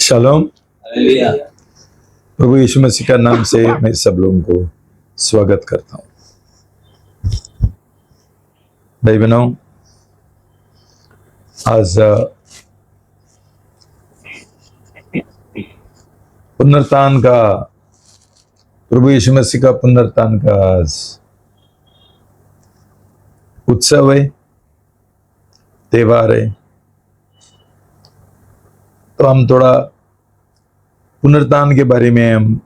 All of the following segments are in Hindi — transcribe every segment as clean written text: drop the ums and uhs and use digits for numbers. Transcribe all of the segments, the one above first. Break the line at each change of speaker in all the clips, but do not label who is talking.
शालोम। प्रभु यीशु मसीह का नाम से मैं सब लोगों को स्वागत करता हूँ। भाई बहनों, आज पुनरुत्थान का, प्रभु यीशु मसीह का पुनरुत्थान का आज उत्सव है, त्योहार है। तो हम थोड़ा पुनरुत्थान के बारे में हम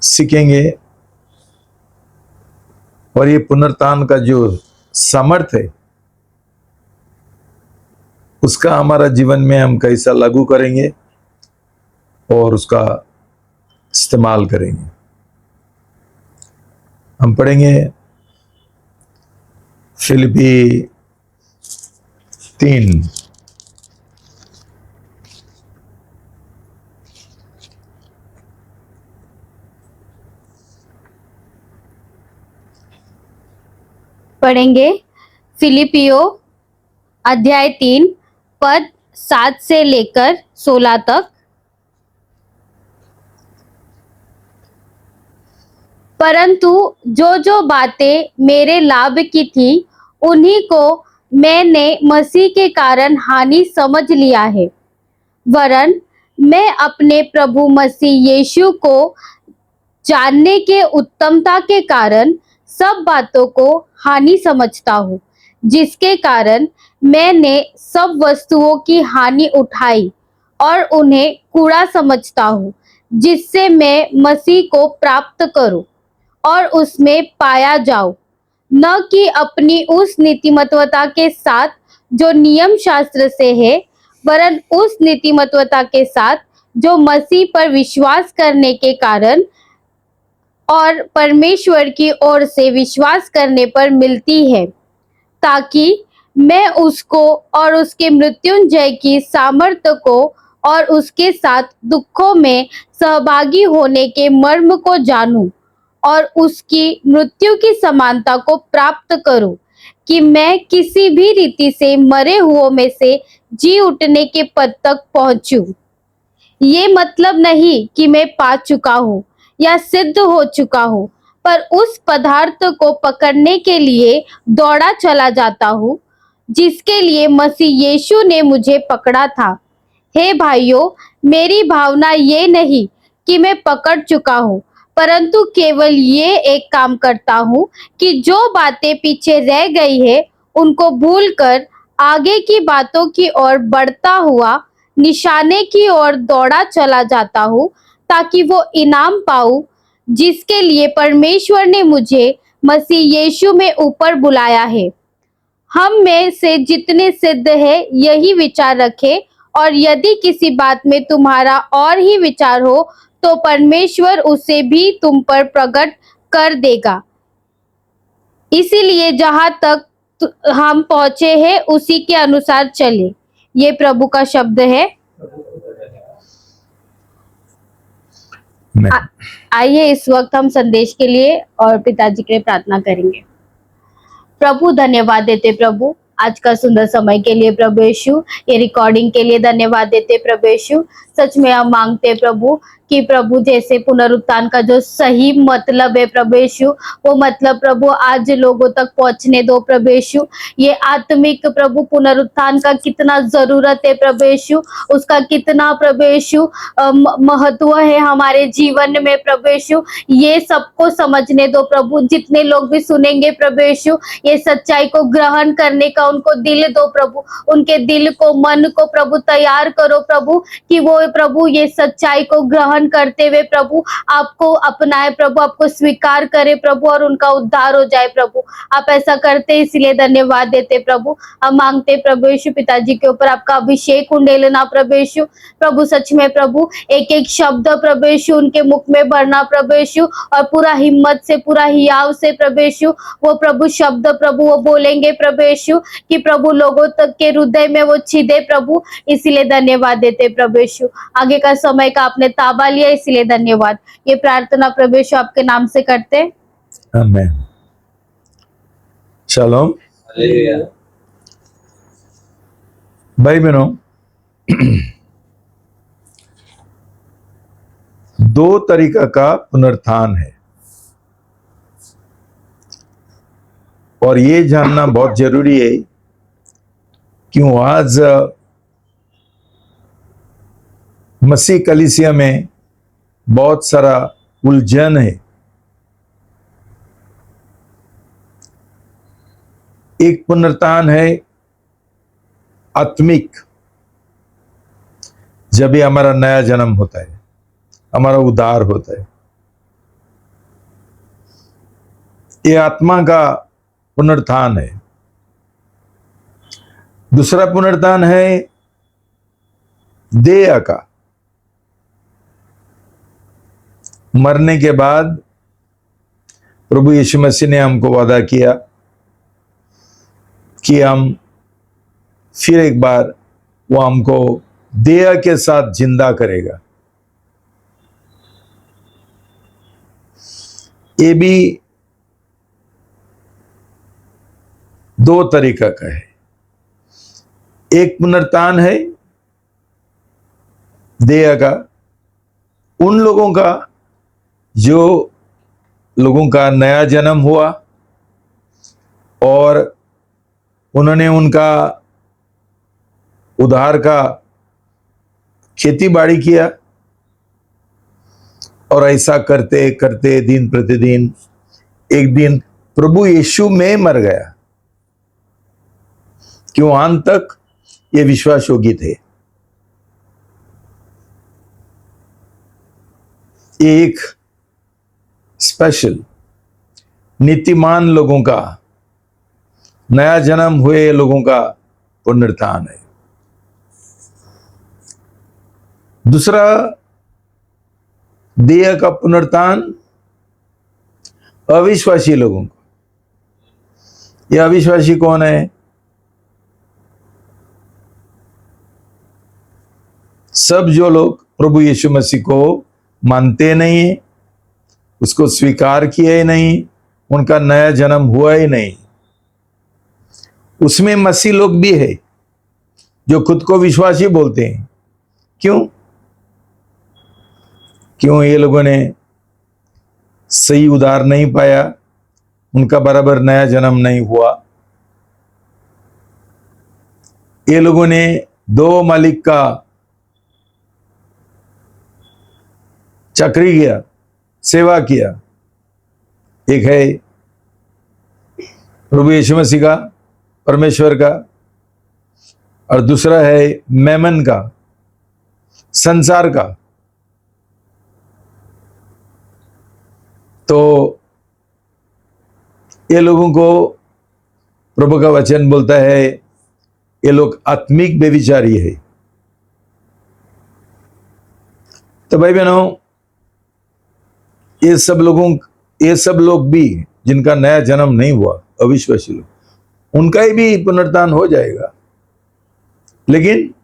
सीखेंगे और ये पुनरुत्थान का जो सामर्थ्य है उसका हमारा जीवन में हम कैसा लागू करेंगे और उसका इस्तेमाल करेंगे। हम पढ़ेंगे फिलिपी 3
पढ़ेंगे फिलिपियो अध्याय 3 पद 7 से लेकर 16 तक। परंतु जो जो बातें मेरे लाभ की थी उन्हीं को मैंने मसीह के कारण हानि समझ लिया है, वरन मैं अपने प्रभु मसीह यीशु को जानने के उत्तमता के कारण सब बातों को हानि समझता हूँ, जिसके कारण मैंने सब वस्तुओं की हानि उठाई और उन्हें कूड़ा समझता हूँ, जिससे मैं मसीह को प्राप्त करूं और उसमें पाया जाऊं, न कि अपनी उस नीतिमत्वता के साथ जो नियम शास्त्र से है, वरन उस नीतिमत्वता के साथ जो मसीह पर विश्वास करने के कारण और परमेश्वर की ओर से विश्वास करने पर मिलती है, ताकि मैं उसको और उसके मृत्युंजय की सामर्थ्य को और उसके साथ दुखों में सहभागी होने के मर्म को जानूं और उसकी मृत्यु की समानता को प्राप्त करूं, कि मैं किसी भी रीति से मरे हुओं में से जी उठने के पद तक पहुंचूं। ये मतलब नहीं कि मैं पा चुका हूँ या सिद्ध हो चुका हूँ, पर उस पदार्थ को पकड़ने के लिए दौड़ा चला जाता हूँ, जिसके लिए मसीह यीशु ने मुझे पकड़ा था। हे भाइयों, मेरी भावना ये नहीं कि मैं पकड़ चुका हूँ, परंतु केवल ये एक काम करता हूँ कि जो बातें पीछे रह गई है उनको भूलकर आगे की बातों की ओर बढ़ता हुआ निशाने की ओर दौड़ा चला जाता हूँ, ताकि वो इनाम पाऊं जिसके लिए परमेश्वर ने मुझे मसीह यीशु में ऊपर बुलाया है। हम में से जितने सिद्ध है यही विचार रखें, और यदि किसी बात में तुम्हारा और ही विचार हो तो परमेश्वर उसे भी तुम पर प्रकट कर देगा। इसीलिए जहां तक हम पहुंचे हैं उसी के अनुसार चले। ये प्रभु का शब्द है। आइए इस वक्त हम संदेश के लिए और पिताजी के लिए प्रार्थना करेंगे। प्रभु धन्यवाद देते प्रभु आज का सुंदर समय के लिए प्रभु यीशु, ये रिकॉर्डिंग के लिए धन्यवाद देते प्रभु यीशु। सच में हम मांगते प्रभु कि प्रभु जैसे पुनरुत्थान का जो सही मतलब है प्रभु यीशु, वो मतलब प्रभु आज लोगों तक पहुंचने दो प्रभु यीशु। ये आत्मिक प्रभु पुनरुत्थान का कितना जरूरत है प्रभु यीशु, उसका कितना प्रभु यीशु महत्व है हमारे जीवन में प्रभु यीशु, ये सबको समझने दो प्रभु। जितने लोग भी सुनेंगे प्रभु यीशु, ये सच्चाई को ग्रहण करने का उनको दिल दो प्रभु, उनके दिल को मन को प्रभु तैयार करो प्रभु, कि वो प्रभु ये सच्चाई को ग्रहण करते हुए प्रभु आपको अपनाए प्रभु, आपको स्वीकार करे प्रभु और उनका उद्धार हो जाए प्रभु। आप ऐसा करते इसलिए धन्यवाद देते प्रभु। हम मांगते प्रभु यीशु पिताजी के ऊपर आपका अभिषेक उंडेलना प्रभु यीशु। प्रभु सच में प्रभु एक एक शब्द प्रभु यीशु उनके मुख में भरना प्रभु यीशु, और पूरा हिम्मत से पूरा हियाव से प्रभु यीशु वो प्रभु शब्द प्रभु वो बोलेंगे प्रभु यीशु, कि प्रभु लोगों तक के हृदय में वो छिदे प्रभु। इसीलिए धन्यवाद देते प्रभु यीशु। आगे का समय का आपने ताबा लिया, इसलिए धन्यवाद। ये प्रार्थना प्रभु यीशु आपके नाम से करते।
आमीन। शालोम। भाई बहनों, दो तरीका का पुनरुत्थान है, और ये जानना बहुत जरूरी है। क्यों आज मसीह कलीसिया में बहुत सारा उलझन है। एक पुनरुत्थान है आत्मिक, जब भी हमारा नया जन्म होता है, हमारा उद्धार होता है, ये आत्मा का पुनरुत्थान है। दूसरा पुनरुत्थान है देह का। मरने के बाद प्रभु यीशु मसीह ने हमको वादा किया कि हम फिर एक बार वो हमको देह के साथ जिंदा करेगा। ये भी दो तरीका का है। एक पुनरुत्थान है देह का, उन लोगों का जो लोगों का नया जन्म हुआ और उन्होंने उनका उद्धार का खेती बाड़ी किया, और ऐसा करते करते दिन प्रतिदिन एक दिन प्रभु यीशु में मर गया। क्यों अंत तक ये विश्वास योग्य थे। एक स्पेशल नीतिमान लोगों का, नया जन्म हुए लोगों का पुनरुत्थान है। दूसरा देह का पुनरुत्थान अविश्वासी लोगों को। ये अविश्वासी कौन है? सब जो लोग प्रभु यीशु मसीह को मानते नहीं है, उसको स्वीकार किया ही नहीं, उनका नया जन्म हुआ ही नहीं। उसमें मसीह लोग भी है जो खुद को विश्वासी बोलते हैं। क्यों? ये लोगों ने सही उद्धार नहीं पाया, उनका बराबर नया जन्म नहीं हुआ। ये लोगों ने दो मालिक का चाकरी किया, सेवा किया। एक है प्रभु यीशु मसीह का, परमेश्वर का, और दूसरा है मैमन का, संसार का। तो ये लोगों को प्रभु का वचन बोलता है ये लोग आत्मिक बेविचारी है। तो भाई बहनों, ये सब लोग भी जिनका नया जन्म नहीं हुआ, अविश्वासी लोग, उनका ही भी पुनरुत्थान हो जाएगा। लेकिन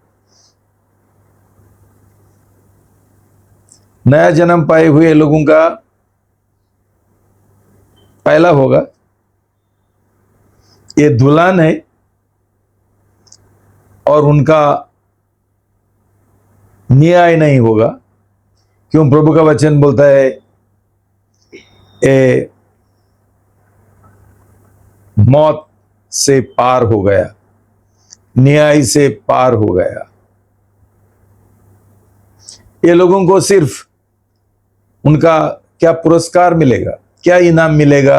नया जन्म पाए हुए लोगों का पहला होगा, ये दुल्हन है और उनका न्याय नहीं होगा। क्यों? प्रभु का वचन बोलता है ये मौत से पार हो गया, न्याय से पार हो गया। ये लोगों को सिर्फ उनका क्या पुरस्कार मिलेगा, क्या इनाम मिलेगा,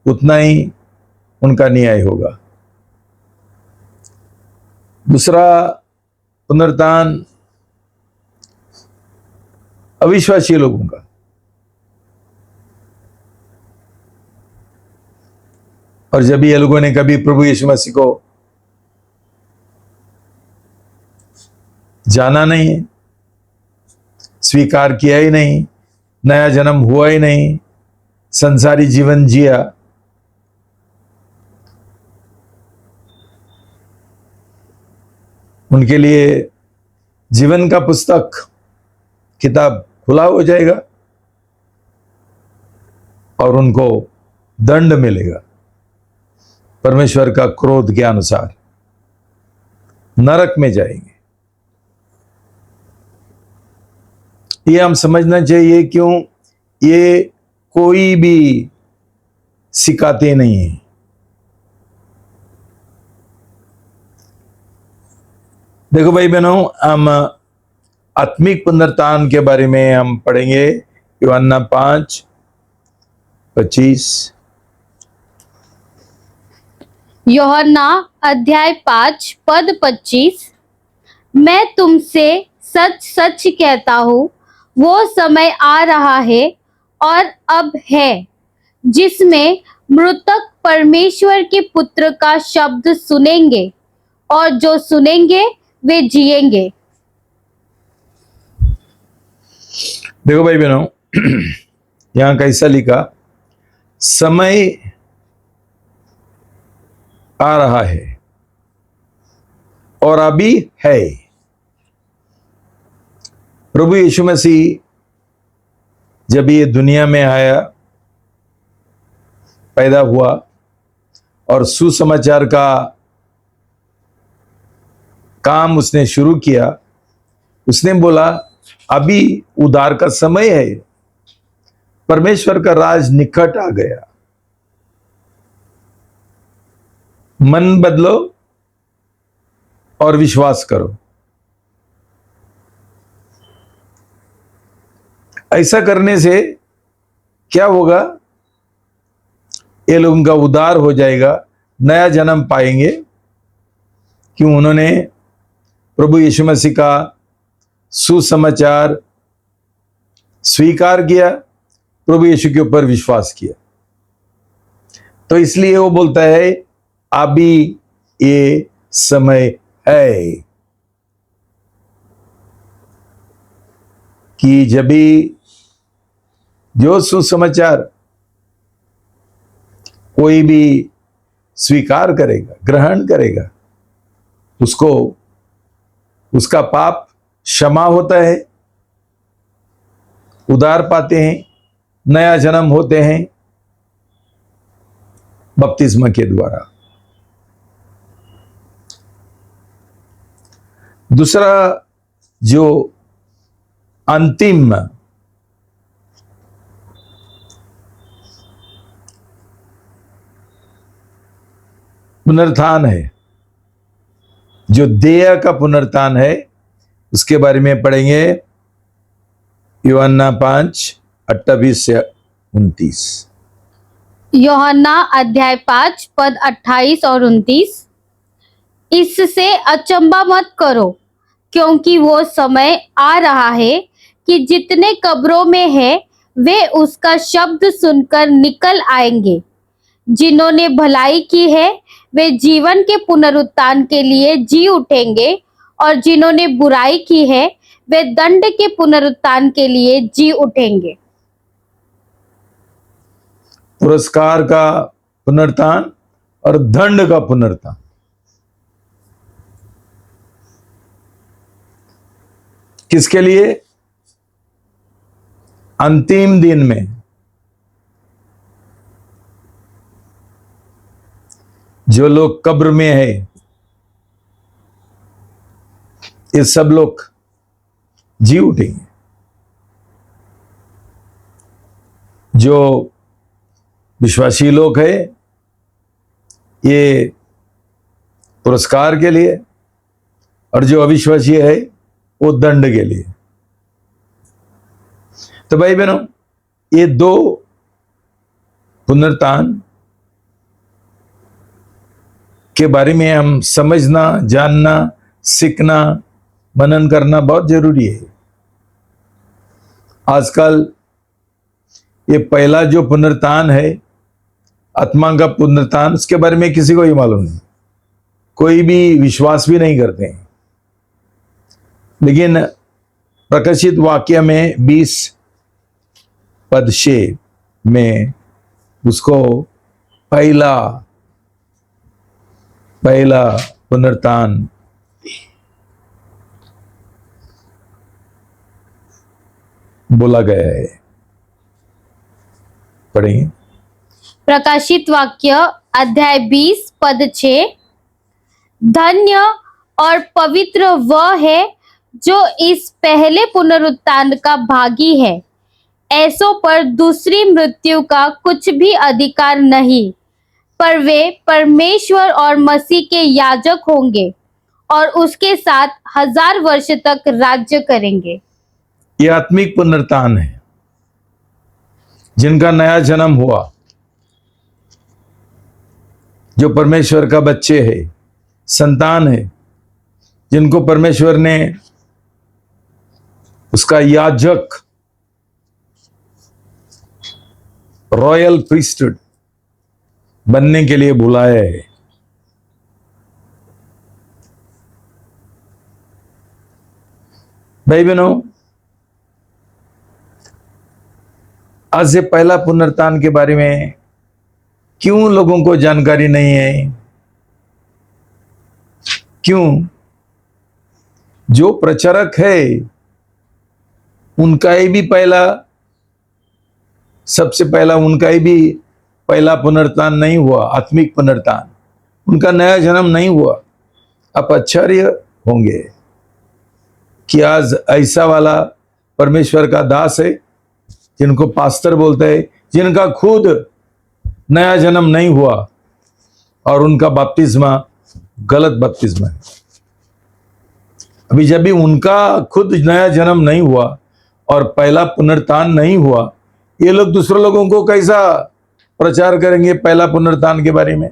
उतना ही उनका न्याय होगा। दूसरा पुनरुत्थान अविश्वासी लोगों का। और जब ये लोगों ने कभी प्रभु यीशु मसीह को जाना नहीं है, स्वीकार किया ही नहीं, नया जन्म हुआ ही नहीं, संसारी जीवन जिया, उनके लिए जीवन का पुस्तक, किताब खुला हो जाएगा और उनको दंड मिलेगा परमेश्वर का क्रोध के अनुसार, नरक में जाएंगे। ये हम समझना चाहिए, क्यों ये कोई भी सिखाते नहीं है। देखो भाई बहनों, हम आत्मिक पुनरुत्थान के बारे में हम पढ़ेंगे यूहन्ना 5:25।
यूहन्ना अध्याय 5 पद 25। मैं तुमसे सच सच कहता हूँ, वो समय आ रहा है और अब है, जिसमें मृतक परमेश्वर के पुत्र का शब्द सुनेंगे, और जो सुनेंगे वे जिएंगे।
देखो भाई बहनों, यहां कैसा लिखा, समय आ रहा है और अभी है। प्रभु यीशु मसीह जब ये दुनिया में आया, पैदा हुआ और सुसमाचार का काम उसने शुरू किया, उसने बोला अभी उद्धार का समय है, परमेश्वर का राज निकट आ गया, मन बदलो और विश्वास करो। ऐसा करने से क्या होगा, ये लोगों का उद्धार हो जाएगा, नया जन्म पाएंगे। क्यों? उन्होंने प्रभु यीशु मसीह का सुसमाचार स्वीकार किया, प्रभु यीशु के ऊपर विश्वास किया। तो इसलिए वो बोलता है अभी ये समय है कि जब भी जो सुसमाचार कोई भी स्वीकार करेगा, ग्रहण करेगा, उसको उसका पाप क्षमा होता है, उद्धार पाते हैं, नया जन्म होते हैं बपतिस्मा के द्वारा। दूसरा जो अंतिम पुनरुत्थान है, जो देह का पुनरुत्थान है, उसके बारे में पढ़ेंगे यूहन्ना 5:28-29।
यूहन्ना अध्याय 5 पद 28 और 29। इससे अचंभा मत करो, क्योंकि वो समय आ रहा है कि जितने कब्रों में है वे उसका शब्द सुनकर निकल आएंगे। जिन्होंने भलाई की है वे जीवन के पुनरुत्थान के लिए जी उठेंगे, और जिन्होंने बुराई की है वे दंड के पुनरुत्थान के लिए जी उठेंगे।
पुरस्कार का पुनरुत्थान और दंड का पुनरुत्थान। किसके लिए? अंतिम दिन में जो लोग कब्र में है, ये सब लोग जी उठेंगे। जो विश्वासी लोग हैं ये पुरस्कार के लिए, और जो अविश्वासी है वो दंड के लिए। तो भाई बहनों, ये दो पुनरुत्थान के बारे में हम समझना, जानना, सीखना, मनन करना बहुत जरूरी है। आजकल ये पहला जो पुनरुत्थान है, आत्मा का पुनरुत्थान, उसके बारे में किसी को ही मालूम नहीं, कोई भी विश्वास भी नहीं करते हैं। लेकिन प्रकाशित वाक्य में 20:6 में उसको पहला पुनरुत्थान बोला गया है। पढ़ेंगे
प्रकाशित वाक्य अध्याय 20 पद 6। धन्य और पवित्र वह है जो इस पहले पुनरुत्थान का भागी है, ऐसों पर दूसरी मृत्यु का कुछ भी अधिकार नहीं, पर वे परमेश्वर और मसीह के याजक होंगे और उसके साथ 1000 वर्ष तक राज्य करेंगे।
ये आत्मिक पुनरुत्थान है, जिनका नया जन्म हुआ, जो परमेश्वर का बच्चे है, संतान है, जिनको परमेश्वर ने उसका याजक, रॉयल प्रीस्टहुड बनने के लिए बुलाया है। भाई बहनों, आज से पहला पुनरुत्थान के बारे में क्यों लोगों को जानकारी नहीं है? क्यों? जो प्रचारक है उनका ही भी सबसे पहला उनका ही भी पहला पुनरुत्थान नहीं हुआ, आत्मिक पुनरुत्थान, उनका नया जन्म नहीं हुआ। आप आश्चर्य होंगे कि आज ऐसा वाला परमेश्वर का दास है, जिनको पास्टर बोलते हैं, जिनका खुद नया जन्म नहीं हुआ और उनका बपतिस्मा गलत बपतिस्मा है। अभी जब भी उनका खुद नया जन्म नहीं हुआ और पहला पुनरुत्थान नहीं हुआ, ये लोग दूसरे लोगों को कैसा प्रचार करेंगे पहला पुनरुत्थान के बारे में?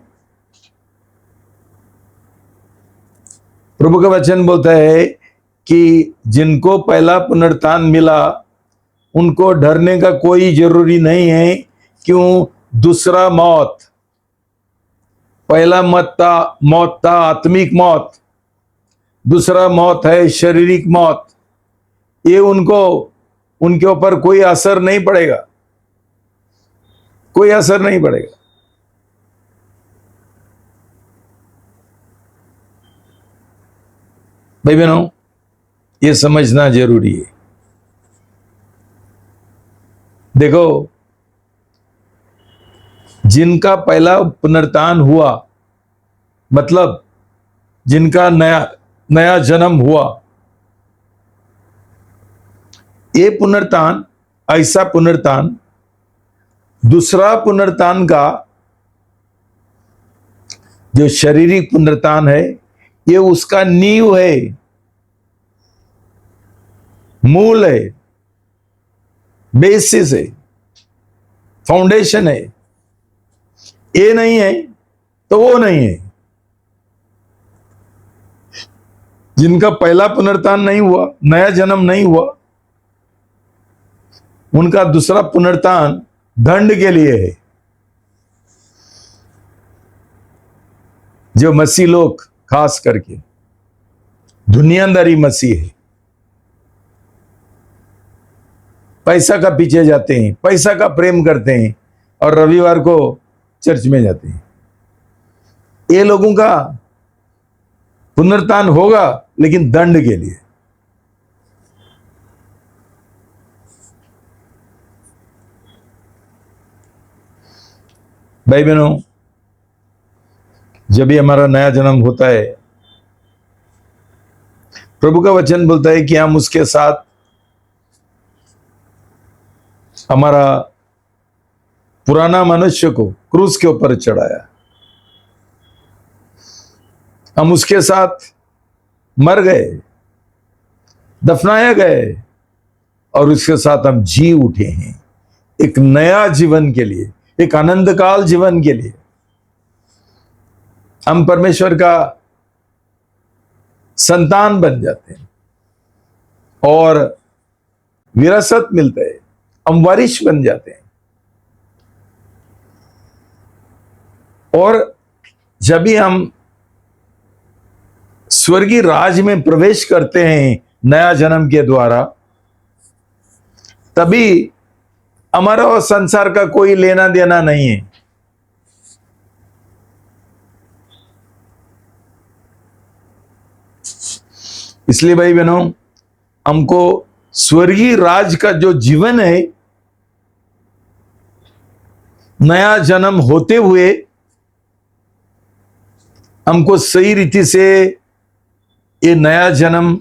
प्रभु का वचन बोलता है कि जिनको पहला पुनरुत्थान मिला उनको डरने का कोई जरूरी नहीं है। क्यों? दूसरा मौत, पहला मौत था आत्मिक मौत, दूसरा मौत है शारीरिक मौत। ये उनके ऊपर कोई असर नहीं पड़ेगा, कोई असर नहीं पड़ेगा। भाई बहनों, ये समझना जरूरी है। देखो, जिनका पहला पुनरुत्थान हुआ, मतलब जिनका नया जन्म हुआ, ये पुनरुत्थान, ऐसा पुनरुत्थान, दूसरा पुनरुत्थान का जो शारीरिक पुनरुत्थान है, ये उसका नींव है, मूल है, बेसिस है, फाउंडेशन है। ये नहीं है तो वो नहीं है। जिनका पहला पुनरुत्थान नहीं हुआ, नया जन्म नहीं हुआ, उनका दूसरा पुनरुत्थान दंड के लिए है। जो मसीह लोग, खास करके दुनियादारी मसीह है, पैसा का पीछे जाते हैं, पैसा का प्रेम करते हैं और रविवार को चर्च में जाते हैं, ये लोगों का पुनरुत्थान होगा, लेकिन दंड के लिए। भाई बहनों, जब भी हमारा नया जन्म होता है, प्रभु का वचन बोलता है कि हम उसके साथ हमारा पुराना मनुष्य को क्रूस के ऊपर चढ़ाया, हम उसके साथ मर गए, दफनाया गए और उसके साथ हम जी उठे हैं एक नया जीवन के लिए, एक आनंद काल जीवन के लिए। हम परमेश्वर का संतान बन जाते हैं और विरासत मिलता है, हम वारिश बन जाते हैं। और जब भी हम स्वर्गीय राज में प्रवेश करते हैं नया जन्म के द्वारा, तभी हमारा और संसार का कोई लेना देना नहीं है। इसलिए भाई बहनों, हमको स्वर्गीय राज का जो जीवन है, नया जन्म होते हुए हमको सही रीति से ये नया जन्म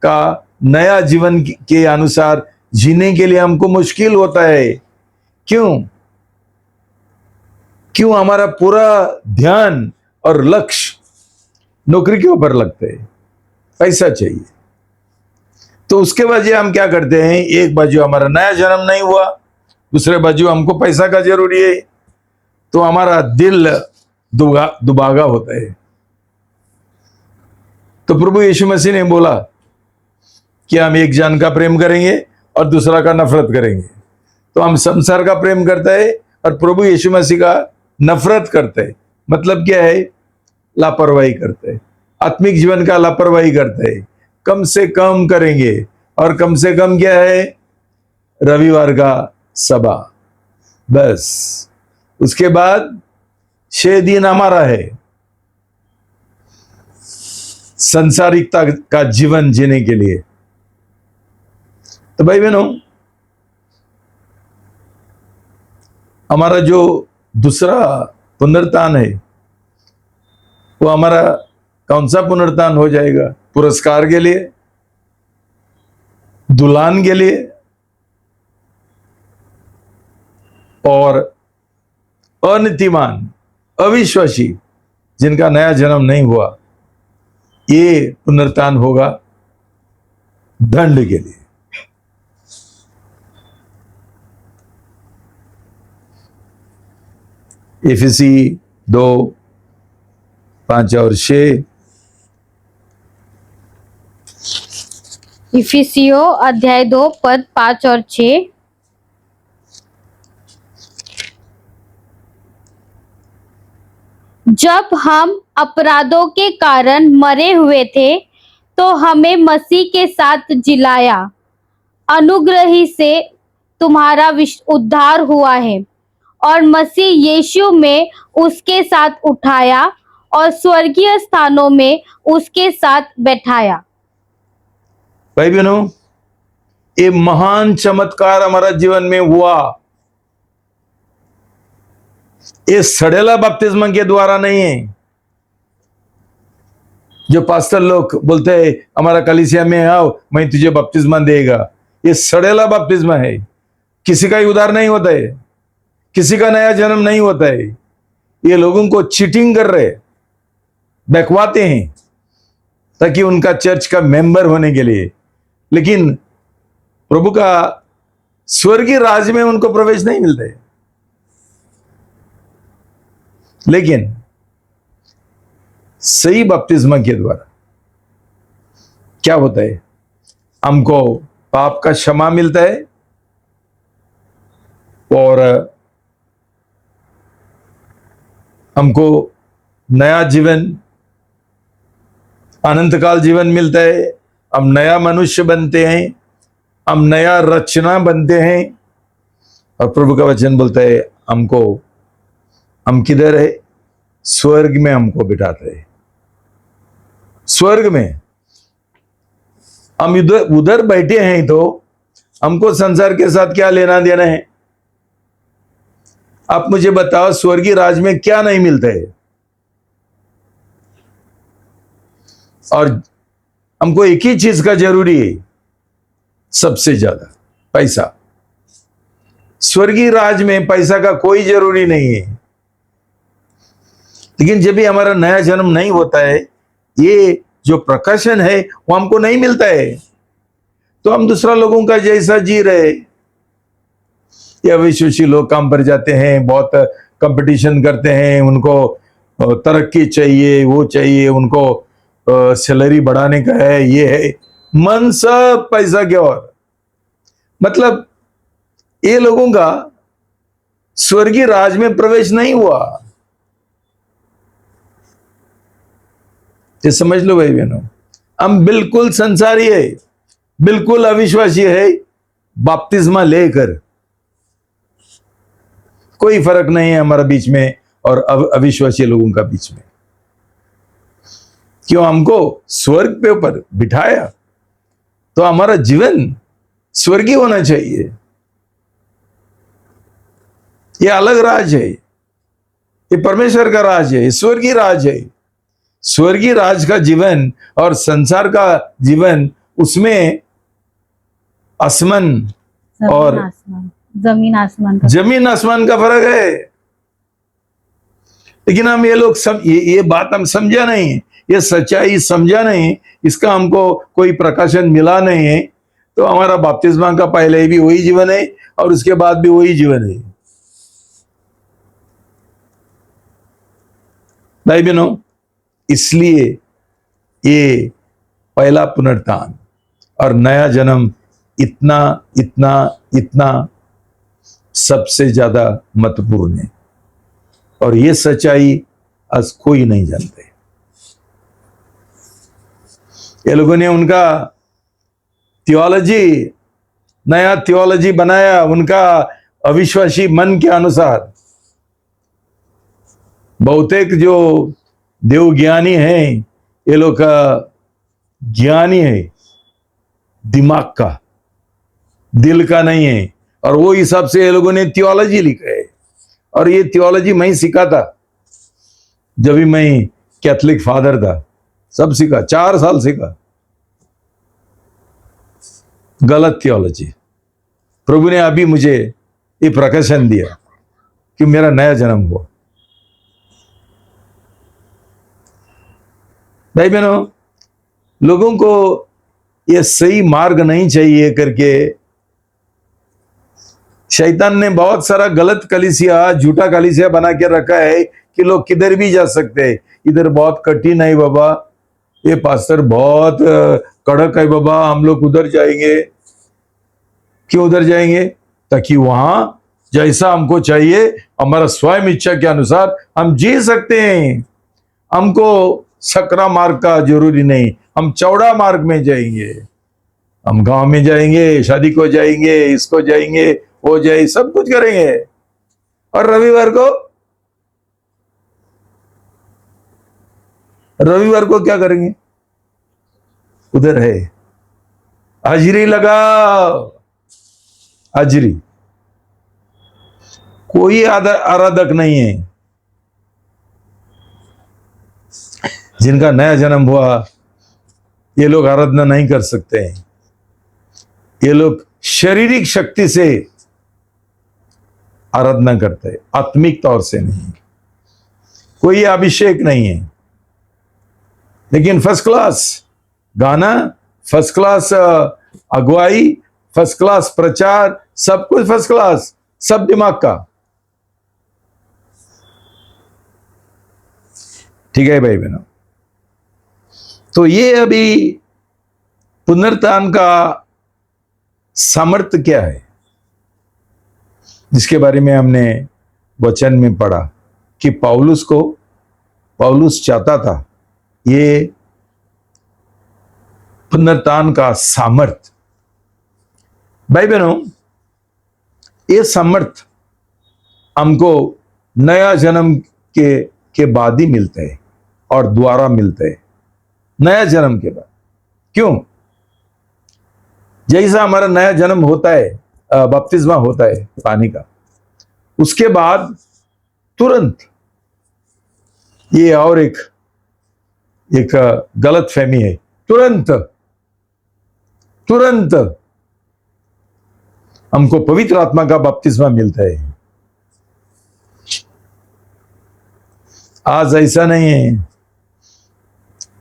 का नया जीवन के अनुसार जीने के लिए हमको मुश्किल होता है। क्यों? क्यों हमारा पूरा ध्यान और लक्ष्य नौकरी के ऊपर लगता है, पैसा चाहिए। तो उसके वजह हम क्या करते हैं, एक बाजू हमारा नया जन्म नहीं हुआ, दूसरे बाजू हमको पैसा का जरूरी है, तो हमारा दिल दुभागा होता है। तो प्रभु यीशु मसीह ने बोला कि हम एक जन का प्रेम करेंगे और दूसरा का नफरत करेंगे। तो हम संसार का प्रेम करते हैं और प्रभु यीशु मसीह का नफरत करते हैं। मतलब क्या है? लापरवाही करते हैं, आत्मिक जीवन का लापरवाही करते हैं। कम से कम करेंगे, और कम से कम क्या है? रविवार का सभा, बस। उसके बाद 6 दिन हमारा है संसारिकता का जीवन जीने के लिए। तो भाई बहनों, हमारा जो दूसरा पुनरुत्थान है वो हमारा कौन सा पुनरुत्थान हो जाएगा? पुरस्कार के लिए, दुल्हन के लिए और अनीतिमान, अविश्वासी जिनका नया जन्म नहीं हुआ, ये पुनरुत्थान होगा दंड के लिए। इफिसी 2:5 और 6।
इफिसियो अध्याय 2 पद 5 और 6। जब हम अपराधों के कारण मरे हुए थे तो हमें मसीह के साथ जिलाया, अनुग्रह ही से तुम्हारा उद्धार हुआ है, और मसीह यीशु में उसके साथ उठाया और स्वर्गीय स्थानों में उसके साथ बैठाया।
भाई बहनों, ये महान चमत्कार हमारा जीवन में हुआ। ये सड़ेला बपतिस्मा के द्वारा नहीं है। जो पास्टर लोग बोलते हैं हमारा कलीसिया में आओ, मैं तुझे बपतिस्मा देगा, ये सड़ेला बपतिस्मा है। किसी का ही उद्धार नहीं होता है, किसी का नया जन्म नहीं होता है। ये लोगों को चीटिंग कर रहे, बहकवाते हैं ताकि उनका चर्च का मेंबर होने के लिए, लेकिन प्रभु का स्वर्गीय राज्य में उनको प्रवेश नहीं मिलता है। लेकिन सही बपतिस्मा के द्वारा क्या होता है? हमको पाप का क्षमा मिलता है और हमको नया जीवन, अनंत काल जीवन मिलता है। हम नया मनुष्य बनते हैं, हम नया रचना बनते हैं। और प्रभु का वचन बोलता है हम किधर है? स्वर्ग में हमको बिठाते हैं। स्वर्ग में हम उधर बैठे हैं तो हमको संसार के साथ क्या लेना देना है? आप मुझे बताओ, स्वर्गीय राज में क्या नहीं मिलता है? और हमको एक ही चीज का जरूरी है, सबसे ज्यादा पैसा। स्वर्गीय राज में पैसा का कोई जरूरी नहीं है। लेकिन जब भी हमारा नया जन्म नहीं होता है, ये जो प्रकाशन है वो हमको नहीं मिलता है, तो हम दूसरा लोगों का जैसा जी रहे। ये अविश्वासी लोग काम पर जाते हैं, बहुत कंपटीशन करते हैं, उनको तरक्की चाहिए, वो चाहिए, उनको सैलरी बढ़ाने का है, ये है, मन सब पैसा के ओर। मतलब ये लोगों का स्वर्गीय राज में प्रवेश नहीं हुआ। ये समझ लो भाई बहनों, हम बिल्कुल संसारी है, बिल्कुल अविश्वासी है। बपतिस्मा लेकर कोई फर्क नहीं है हमारा बीच में और अविश्वासी लोगों का बीच में। क्यों? हमको स्वर्ग पे ऊपर बिठाया, तो हमारा जीवन स्वर्गीय होना चाहिए। ये अलग राज है, ये परमेश्वर का राज है, स्वर्गीय राज है। स्वर्गीय राज का जीवन और संसार का जीवन, उसमें आसमान और
जमीन आसमान का
जमीन आसमान का फर्क है। लेकिन हम ये लोग ये बात हम समझा नहीं, ये सच्चाई समझा नहीं, इसका हमको कोई प्रकाशन मिला नहीं है। तो हमारा बपतिस्मा का पहले भी वही जीवन है और उसके बाद भी वही जीवन है। भाई बहनों, इसलिए ये पहला पुनरुत्थान और नया जन्म इतना इतना इतना सबसे ज्यादा महत्वपूर्ण है। और ये सच्चाई आज कोई नहीं जानते। ये लोगों ने उनका थियोलॉजी, नया थियोलॉजी बनाया उनका अविश्वासी मन के अनुसार। बहुतेक जो देव ज्ञानी हैं, ये लोग का ज्ञानी है दिमाग का, दिल का नहीं है। और वो हिसाब से ये लोगों ने थियोलॉजी लिखा है। और ये थियोलॉजी मैं ही सीखा था जब भी मैं कैथलिक फादर था, सब सीखा, 4 साल सीखा गलत थियोलॉजी। प्रभु ने अभी मुझे ये प्रकाशन दिया कि मेरा नया जन्म हुआ। भाई बहनों, लोगों को ये सही मार्ग नहीं चाहिए करके शैतान ने बहुत सारा गलत कलीसिया, झूठा कलीसिया बना के रखा है कि लोग किधर भी जा सकते हैं। इधर बहुत कठिन है बाबा, ये पास्टर बहुत कड़क है बाबा, हम लोग उधर जाएंगे। क्यों उधर जाएंगे? ताकि वहां जैसा हमको चाहिए, हमारा स्वयं इच्छा के अनुसार हम जी सकते हैं। हमको सकरा मार्ग का जरूरी नहीं, हम चौड़ा मार्ग में जाएंगे। हम गांव में जाएंगे, शादी को जाएंगे, इसको जाएंगे, वो जाए, सब कुछ करेंगे। और रविवार को क्या करेंगे? उधर है हाजिरी लगाओ, हाजिरी। कोई आराधक नहीं है। जिनका नया जन्म हुआ ये लोग आराधना नहीं कर सकते हैं। ये लोग शारीरिक शक्ति से आराधना करते हैं, आत्मिक तौर से नहीं। कोई अभिषेक नहीं है। लेकिन फर्स्ट क्लास गाना, फर्स्ट क्लास अगुवाई, फर्स्ट क्लास प्रचार, सब कुछ फर्स्ट क्लास, सब दिमाग का। ठीक है भाई बहनों, तो ये अभी पुनरुत्थान का सामर्थ्य क्या है, जिसके बारे में हमने वचन में पढ़ा कि पौलुस चाहता था ये पुनरुत्थान का सामर्थ। भाई बहनों, ये सामर्थ हमको नया जन्म के बाद ही मिलते हैं और द्वारा मिलते हैं। नया जन्म के बाद। क्यों? जैसा हमारा नया जन्म होता है, बपतिस्मा होता है पानी का, उसके बाद तुरंत ये और एक गलत फहमी है, तुरंत हमको पवित्र आत्मा का बपतिस्मा मिलता है। आज ऐसा नहीं है।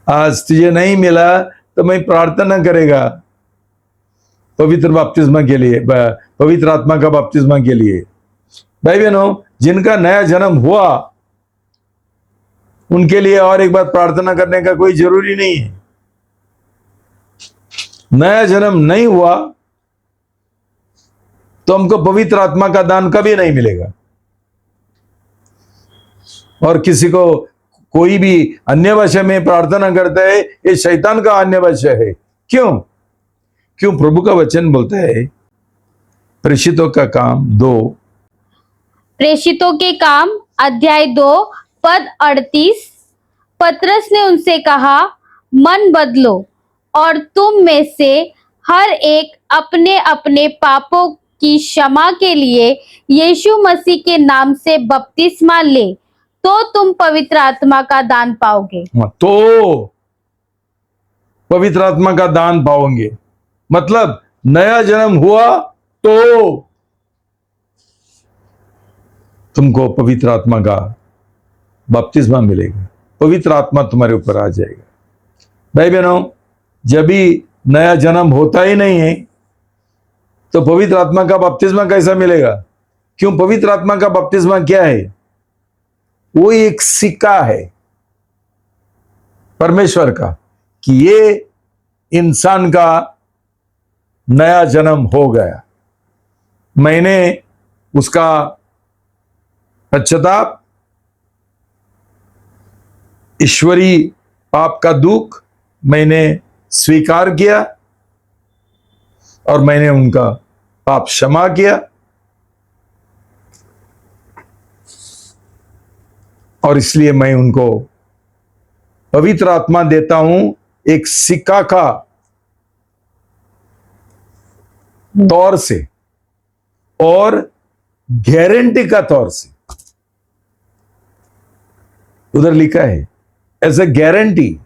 आज तुझे नहीं मिला तो मैं प्रार्थना करेगा पवित्र बपतिस्मा के लिए, पवित्र आत्मा का बपतिस्मा के लिए। भाई बहनों, जिनका नया जन्म हुआ उनके लिए और एक बार प्रार्थना करने का कोई जरूरी नहीं है। नया जन्म नहीं हुआ तो हमको पवित्र आत्मा का दान कभी नहीं मिलेगा। और किसी को कोई भी अन्य भाषा में प्रार्थना करता है, ये शैतान का अन्य भाषा है। क्यों? प्रभु का वचन बोलता है, प्रेषितों का काम 2,
प्रेषितों के काम अध्याय 2 पद 38। पतरस ने उनसे कहा, मन बदलो और तुम में से हर एक अपने अपने पापों की क्षमा के लिए यीशु मसीह के नाम से बपतिस्मा ले, तो तुम पवित्र आत्मा का दान पाओगे।
तो पवित्र आत्मा का दान पाओगे मतलब नया जन्म हुआ तो तुमको पवित्र आत्मा का बपतिस्मा मिलेगा, पवित्र आत्मा तुम्हारे ऊपर आ जाएगा। भाई बहनों, जब भी नया जन्म होता ही नहीं है तो पवित्र आत्मा का बपतिस्मा कैसा मिलेगा? क्यों? पवित्र आत्मा का बपतिस्मा क्या है? वो एक सिक्का है परमेश्वर का कि ये इंसान का नया जन्म हो गया। मैंने उसका पश्चाताप, ईश्वरी पाप का दुख मैंने स्वीकार किया और मैंने उनका पाप क्षमा किया, और इसलिए मैं उनको पवित्र आत्मा देता हूं एक सिक्का का तौर से और गारंटी का तौर से। उधर लिखा है as a guarantee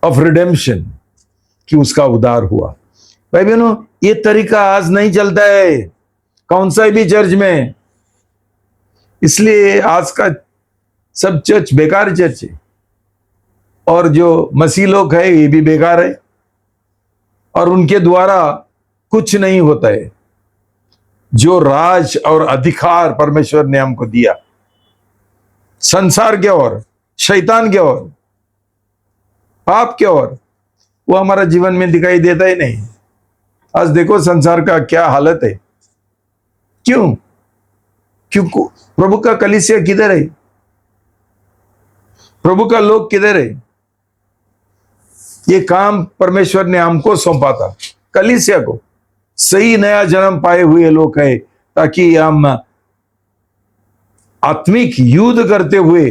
of redemption कि उसका उद्धार हुआ। भाई बहनों, ये तरीका आज नहीं चलता है कौन सा भी चर्च में, इसलिए आज का सब चर्च बेकार चर्च है, और जो मसीह लोग है ये भी बेकार है, और उनके द्वारा कुछ नहीं होता है। जो राज और अधिकार परमेश्वर ने हमको दिया संसार के ओर, शैतान के ओर, पाप के ओर, वो हमारा जीवन में दिखाई देता ही नहीं। आज देखो संसार का क्या हालत है। क्यों? क्यों? प्रभु का कलीसिया किधर है? प्रभु का लोग किधर है? ये काम परमेश्वर ने हमको सौंपा था, कलीसिया को। सही नया जन्म पाए हुए लोग है, ताकि हम आत्मिक युद्ध करते हुए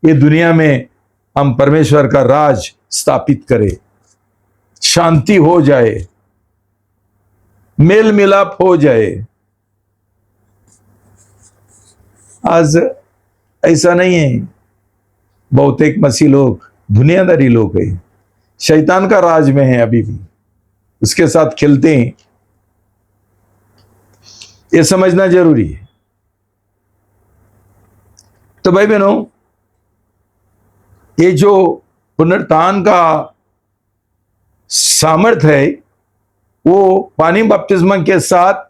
ये दुनिया में हम परमेश्वर का राज स्थापित करें, शांति हो जाए, मेल मिलाप हो जाए। आज ऐसा नहीं है। बहुतेक मसीह लोग दुनियादारी लोग हैं, शैतान का राज में है, अभी भी उसके साथ खेलते हैं। ये समझना जरूरी है। तो भाई बहनों, ये जो पुनरुत्थान का सामर्थ्य है वो पानी बपतिस्मा के साथ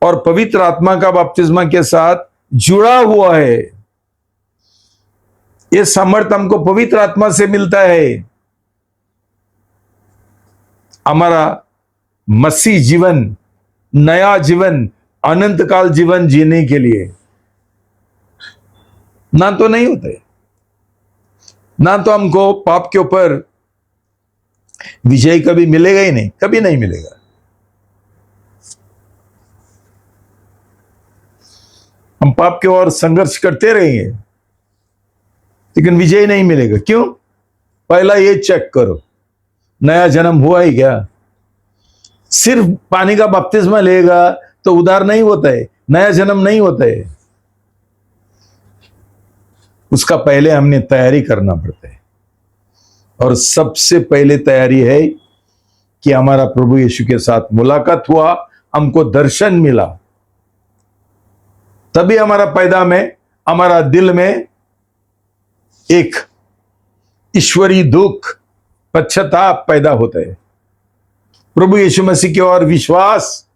और पवित्र आत्मा का बपतिस्मा के साथ जुड़ा हुआ है। ये सामर्थ्य हमको पवित्र आत्मा से मिलता है। हमारा मसीह जीवन, नया जीवन, अनंत काल जीवन जीने के लिए ना तो नहीं होते, ना तो हमको पाप के ऊपर विजय कभी मिलेगा ही नहीं, कभी नहीं मिलेगा। हम पाप के ओर संघर्ष करते रहेंगे लेकिन विजय नहीं मिलेगा। क्यों? पहला ये चेक करो, नया जन्म हुआ ही क्या? सिर्फ पानी का बपतिस्मा लेगा तो उद्धार नहीं होता है, नया जन्म नहीं होता है। उसका पहले हमने तैयारी करना पड़ता है, और सबसे पहले तैयारी है कि हमारा प्रभु यीशु के साथ मुलाकात हुआ, हमको दर्शन मिला, तभी हमारा पैदा में, हमारा दिल में एक ईश्वरीय दुख, पश्चाताप पैदा होता है। प्रभु यीशु मसीह की ओर विश्वास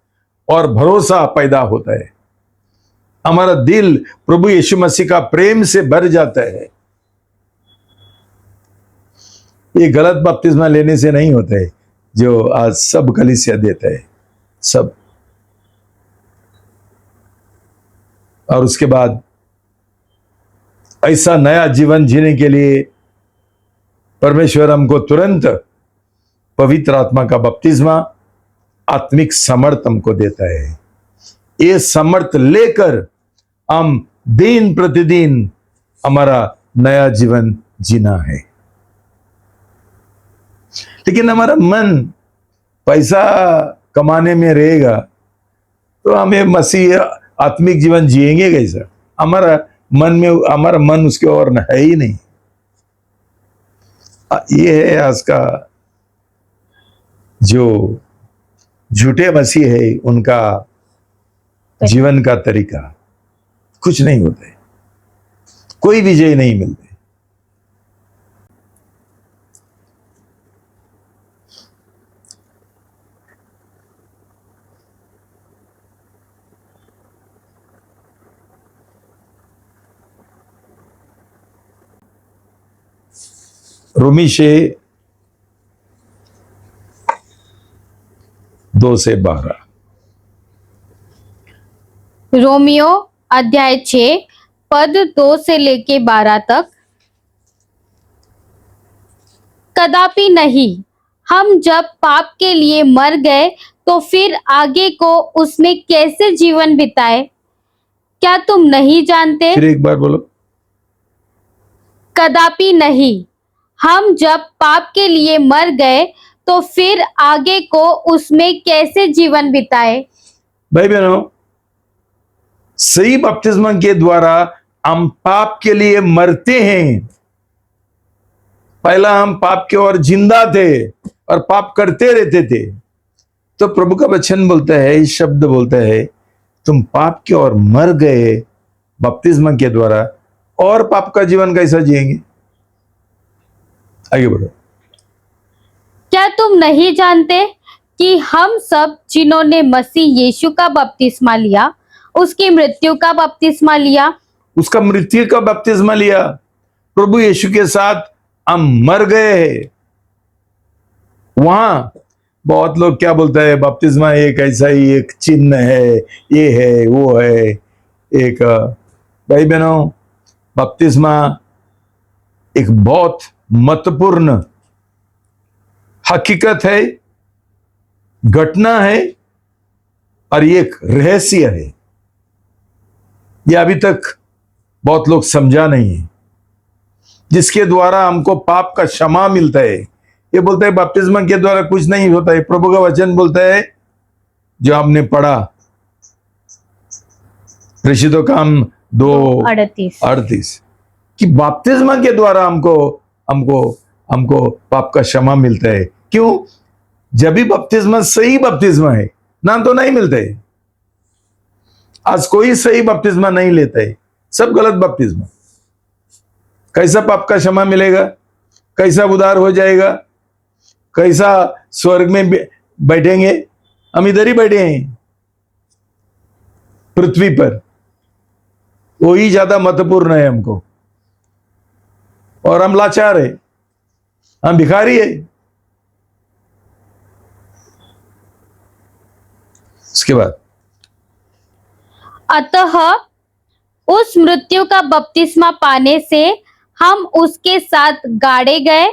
और भरोसा पैदा होता है। हमारा दिल प्रभु यीशु मसीह का प्रेम से भर जाता है। ये गलत बपतिस्मा लेने से नहीं होता है जो आज सब कलीसिया देता है, सब। और उसके बाद ऐसा नया जीवन जीने के लिए परमेश्वर हमको तुरंत पवित्र आत्मा का बपतिस्मा, आत्मिक समर्थ हमको देता है। ये समर्थ लेकर हम दिन प्रतिदिन हमारा नया जीवन जीना है। लेकिन हमारा मन पैसा कमाने में रहेगा तो हमें मसीह आत्मिक जीवन जिएंगे कैसा? हमारा मन उसके और है ही नहीं। ये है आज का जो झूठे मसीह है उनका जीवन का तरीका कुछ नहीं होता है, कोई विजय नहीं मिलते। रोमी 2:12।
रोमियो अध्याय 6 पद 2 से लेके 12 तक। कदापि नहीं, हम जब पाप के लिए मर गए तो फिर आगे को उसमें कैसे जीवन बिताए? क्या तुम नहीं जानते?
फिर एक बार बोलो।
कदापि नहीं, हम जब पाप के लिए मर गए तो फिर आगे को उसमें कैसे जीवन बिताए?
भाई बहनों, सही बपतिस्मा के द्वारा हम पाप के लिए मरते हैं। पहला हम पाप के ओर जिंदा थे और पाप करते रहते थे। तो प्रभु का वचन बोलता है, इस शब्द बोलता है, तुम पाप के ओर मर गए बपतिस्मा के द्वारा, और पाप का जीवन कैसा जिएंगे? आगे बढ़ो।
क्या तुम नहीं जानते कि हम सब जिन्होंने मसीह यीशु का बपतिस्मा लिया, उसकी मृत्यु का बपतिस्मा लिया?
उसका मृत्यु का बपतिस्मा लिया। प्रभु यीशु के साथ हम मर गए हैं। वहां बहुत लोग क्या बोलता है, बपतिस्मा एक ऐसा ही एक चिन्ह है, ये है वो है। एक भाई बहनों, बपतिस्मा एक बहुत महत्वपूर्ण हकीकत है, घटना है, और ये एक रहस्य है। ये अभी तक बहुत लोग समझा नहीं है, जिसके द्वारा हमको पाप का क्षमा मिलता है। ये बोलता है बपतिस्मा के द्वारा कुछ नहीं होता है। प्रभु का वचन बोलता है, जो हमने पढ़ा प्रेषितों का काम 2:38, कि बपतिस्मा के द्वारा हमको हमको हमको पाप का क्षमा मिलता है। क्यों? जब भी बपतिस्मा सही बपतिस्मा है ना, तो नहीं मिलता है। आज कोई सही बपतिस्मा नहीं लेता है, सब गलत बपतिस्मा। कैसा पाप का क्षमा मिलेगा? कैसा उद्धार हो जाएगा? कैसा स्वर्ग में बैठेंगे? हम इधर ही बैठे हैं पृथ्वी पर। वो ही ज्यादा महत्वपूर्ण है हमको, और हम लाचार है, हम भिखारी है। उसके बाद
अतः उस मृत्यु का बपतिस्मा पाने से हम उसके साथ गाड़े गए,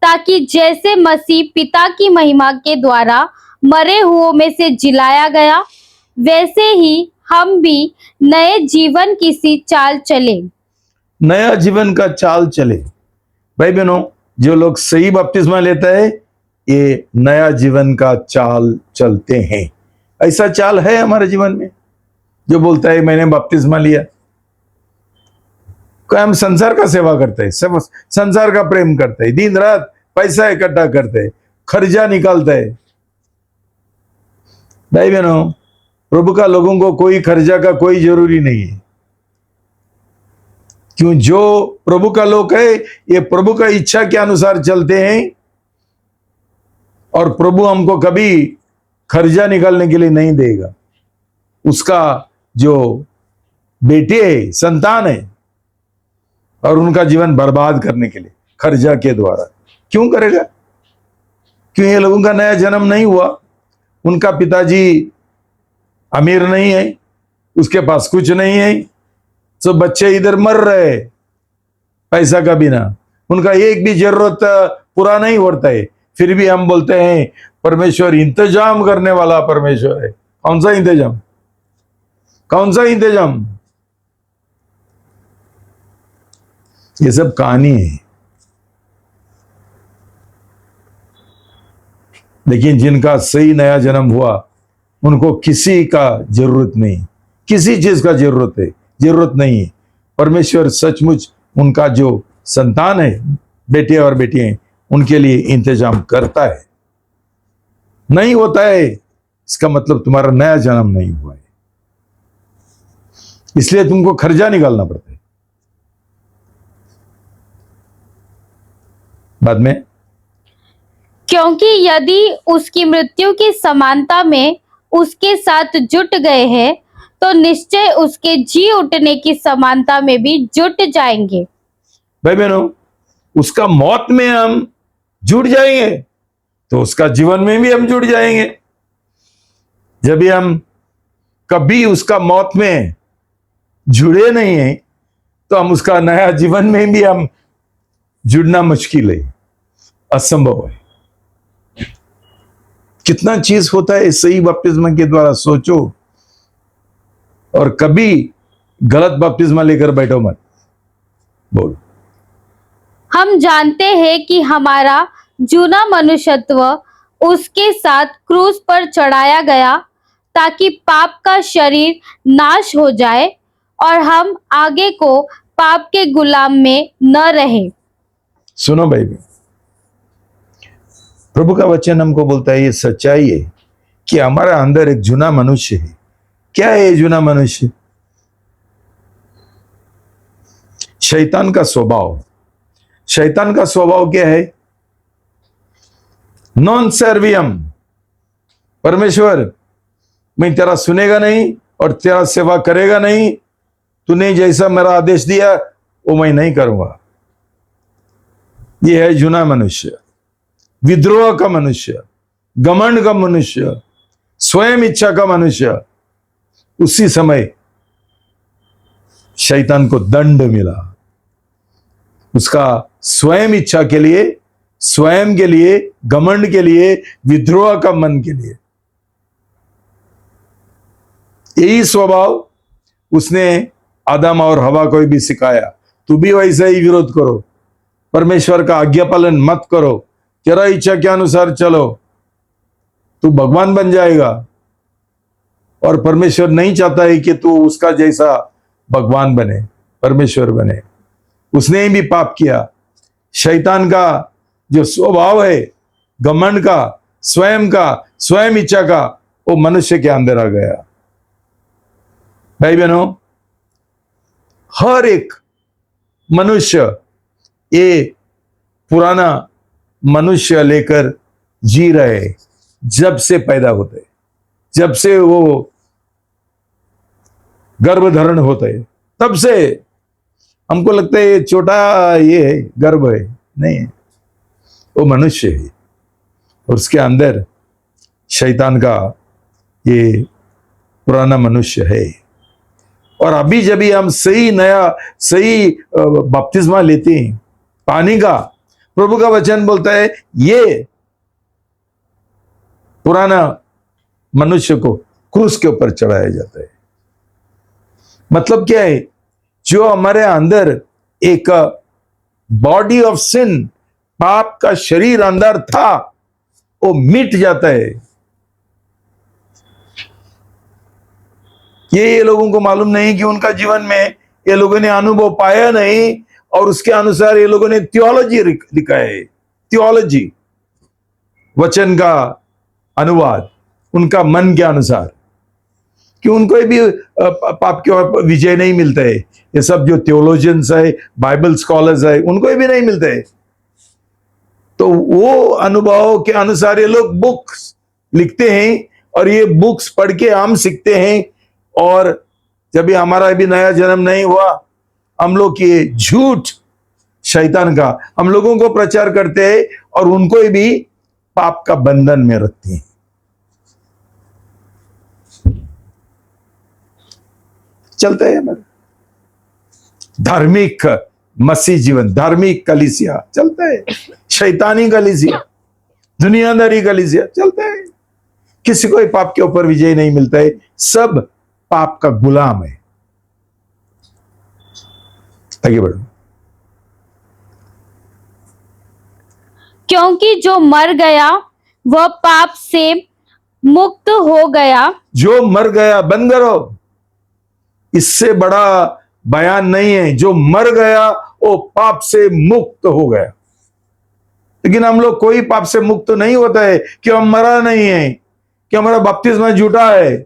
ताकि जैसे मसीह पिता की महिमा के द्वारा मरे हुओं में से जिलाया गया, वैसे ही हम भी नए जीवन की सी चाल चले।
नया जीवन का चाल चले। भाई बहनों, जो लोग सही बपतिस्मा लेता है, ये नया जीवन का चाल चलते हैं। ऐसा चाल है हमारे जीवन में, जो बोलता है मैंने बपतिस्मा लिया। क्या हम संसार का सेवा करते हैं, सब संसार का प्रेम करते हैं, दिन रात पैसा इकट्ठा करते हैं, खर्चा निकालते हैं। भाई बहनों, प्रभु का लोगों को कोई खर्चा का कोई जरूरी नहीं है। क्यों? जो प्रभु का लोग है, ये प्रभु का इच्छा के अनुसार चलते हैं, और प्रभु हमको कभी खर्चा निकालने के लिए नहीं देगा। उसका जो बेटे है, संतान है, और उनका जीवन बर्बाद करने के लिए खर्चा के द्वारा क्यों करेगा? क्यों? ये लोगों का नया जन्म नहीं हुआ, उनका पिताजी अमीर नहीं है, उसके पास कुछ नहीं है, तो बच्चे इधर मर रहे पैसा का बिना, उनका एक भी जरूरत पूरा नहीं होता है। फिर भी हम बोलते हैं परमेश्वर इंतजाम करने वाला परमेश्वर है। कौन सा इंतजाम? कौन सा इंतजाम? ये सब कहानी है। लेकिन जिनका सही नया जन्म हुआ, उनको किसी का जरूरत नहीं, किसी चीज का जरूरत नहीं है। परमेश्वर सचमुच उनका जो संतान है, बेटे और बेटियां, उनके लिए इंतजाम करता है। नहीं होता है, इसका मतलब तुम्हारा नया जन्म नहीं हुआ है, इसलिए तुमको खर्चा निकालना पड़ता है। बाद में,
क्योंकि यदि उसकी मृत्यु की समानता में उसके साथ जुट गए हैं तो निश्चय उसके जी उठने की समानता में भी जुट जाएंगे।
भाई बहनों, उसका मौत में हम जुट जाएंगे तो उसका जीवन में भी हम जुट जाएंगे। जब भी हम कभी उसका मौत में जुड़े नहीं हैं तो हम उसका नया जीवन में भी हम जुड़ना मुश्किल है, असंभव है। कितना चीज होता है सही बपतिस्मा के द्वारा, सोचो। और कभी गलत बपतिस्मा लेकर बैठो मत। बोल।
हम जानते हैं कि हमारा जूना मनुष्यत्व उसके साथ क्रूस पर चढ़ाया गया ताकि पाप का शरीर नाश हो जाए और हम आगे को पाप के गुलाम में न रहे।
सुनो भाई, प्रभु का वचन हमको बोलता है, ये सच्चाई है कि हमारा अंदर एक जूना मनुष्य है। क्या है ये जूना मनुष्य? शैतान का स्वभाव। शैतान का स्वभाव क्या है? नॉन सर्वियम। परमेश्वर, मैं तेरा सुनेगा नहीं और तेरा सेवा करेगा नहीं, तूने जैसा मेरा आदेश दिया वो मैं नहीं करूंगा। यह है जूना मनुष्य, विद्रोह का मनुष्य, घमंड का मनुष्य, स्वयं इच्छा का मनुष्य। उसी समय शैतान को दंड मिला, उसका स्वयं इच्छा के लिए, स्वयं के लिए, घमंड के लिए, विद्रोह का मन के लिए। यही स्वभाव उसने आदम और हवा को भी सिखाया। तू भी वैसा ही विरोध करो, परमेश्वर का आज्ञा पालन मत करो, तेरा इच्छा के अनुसार चलो, तू भगवान बन जाएगा। और परमेश्वर नहीं चाहता है कि तू उसका जैसा भगवान बने, परमेश्वर बने। उसने भी पाप किया। शैतान का जो स्वभाव है, घमंड का, स्वयं का, स्वयं इच्छा का, वो मनुष्य के अंदर आ गया। भाई बहनों, हर एक मनुष्य ये पुराना मनुष्य लेकर जी रहे, जब से पैदा होते, जब से वो गर्भधारण होते, तब से। हमको लगता है ये छोटा ये है, गर्भ है, नहीं है, वो मनुष्य है और उसके अंदर शैतान का ये पुराना मनुष्य है। और अभी जब भी हम सही नया सही बपतिस्मा लेते हैं पानी का, प्रभु का वचन बोलता है ये पुराना मनुष्य को क्रूस के ऊपर चढ़ाया जाता है। मतलब क्या है? जो हमारे अंदर एक बॉडी ऑफ सिन, पाप का शरीर अंदर था, वो मिट जाता है। ये लोगों को मालूम नहीं कि उनका जीवन में ये लोगों ने अनुभव पाया नहीं और उसके अनुसार ये लोगों ने थियोलॉजी लिखा है। थियोलॉजी, वचन का अनुवाद उनका मन के अनुसार, कि उनको भी पाप के ऊपर विजय नहीं मिलता है। ये सब जो थियोलॉजियंस है, बाइबल स्कॉलर्स है, उनको भी नहीं मिलता है। तो वो अनुभव के अनुसार ये लोग बुक्स लिखते हैं और ये बुक्स पढ़ के हम सीखते हैं। और जब भी हमारा भी नया जन्म नहीं हुआ, हम लोग ये झूठ शैतान का हम लोगों को प्रचार करते हैं और उनको भी पाप का बंधन में रखते हैं। चलता है हमारा धार्मिक मसीह जीवन, धार्मिक कलीसिया चलता है, शैतानी कलीसिया, दुनियादारी कलीसिया चलता है। किसी को पाप के ऊपर विजय नहीं मिलता है, सब पाप का गुलाम है। आगे बढ़ो।
क्योंकि जो मर गया वह पाप से मुक्त हो गया।
जो मर गया, बंद करो, इससे बड़ा बयान नहीं है। जो मर गया वो पाप से मुक्त हो गया। लेकिन हम लोग कोई पाप से मुक्त तो नहीं होता है कि हम मरा नहीं है, कि हमारा बपतिस्मा झूठा है।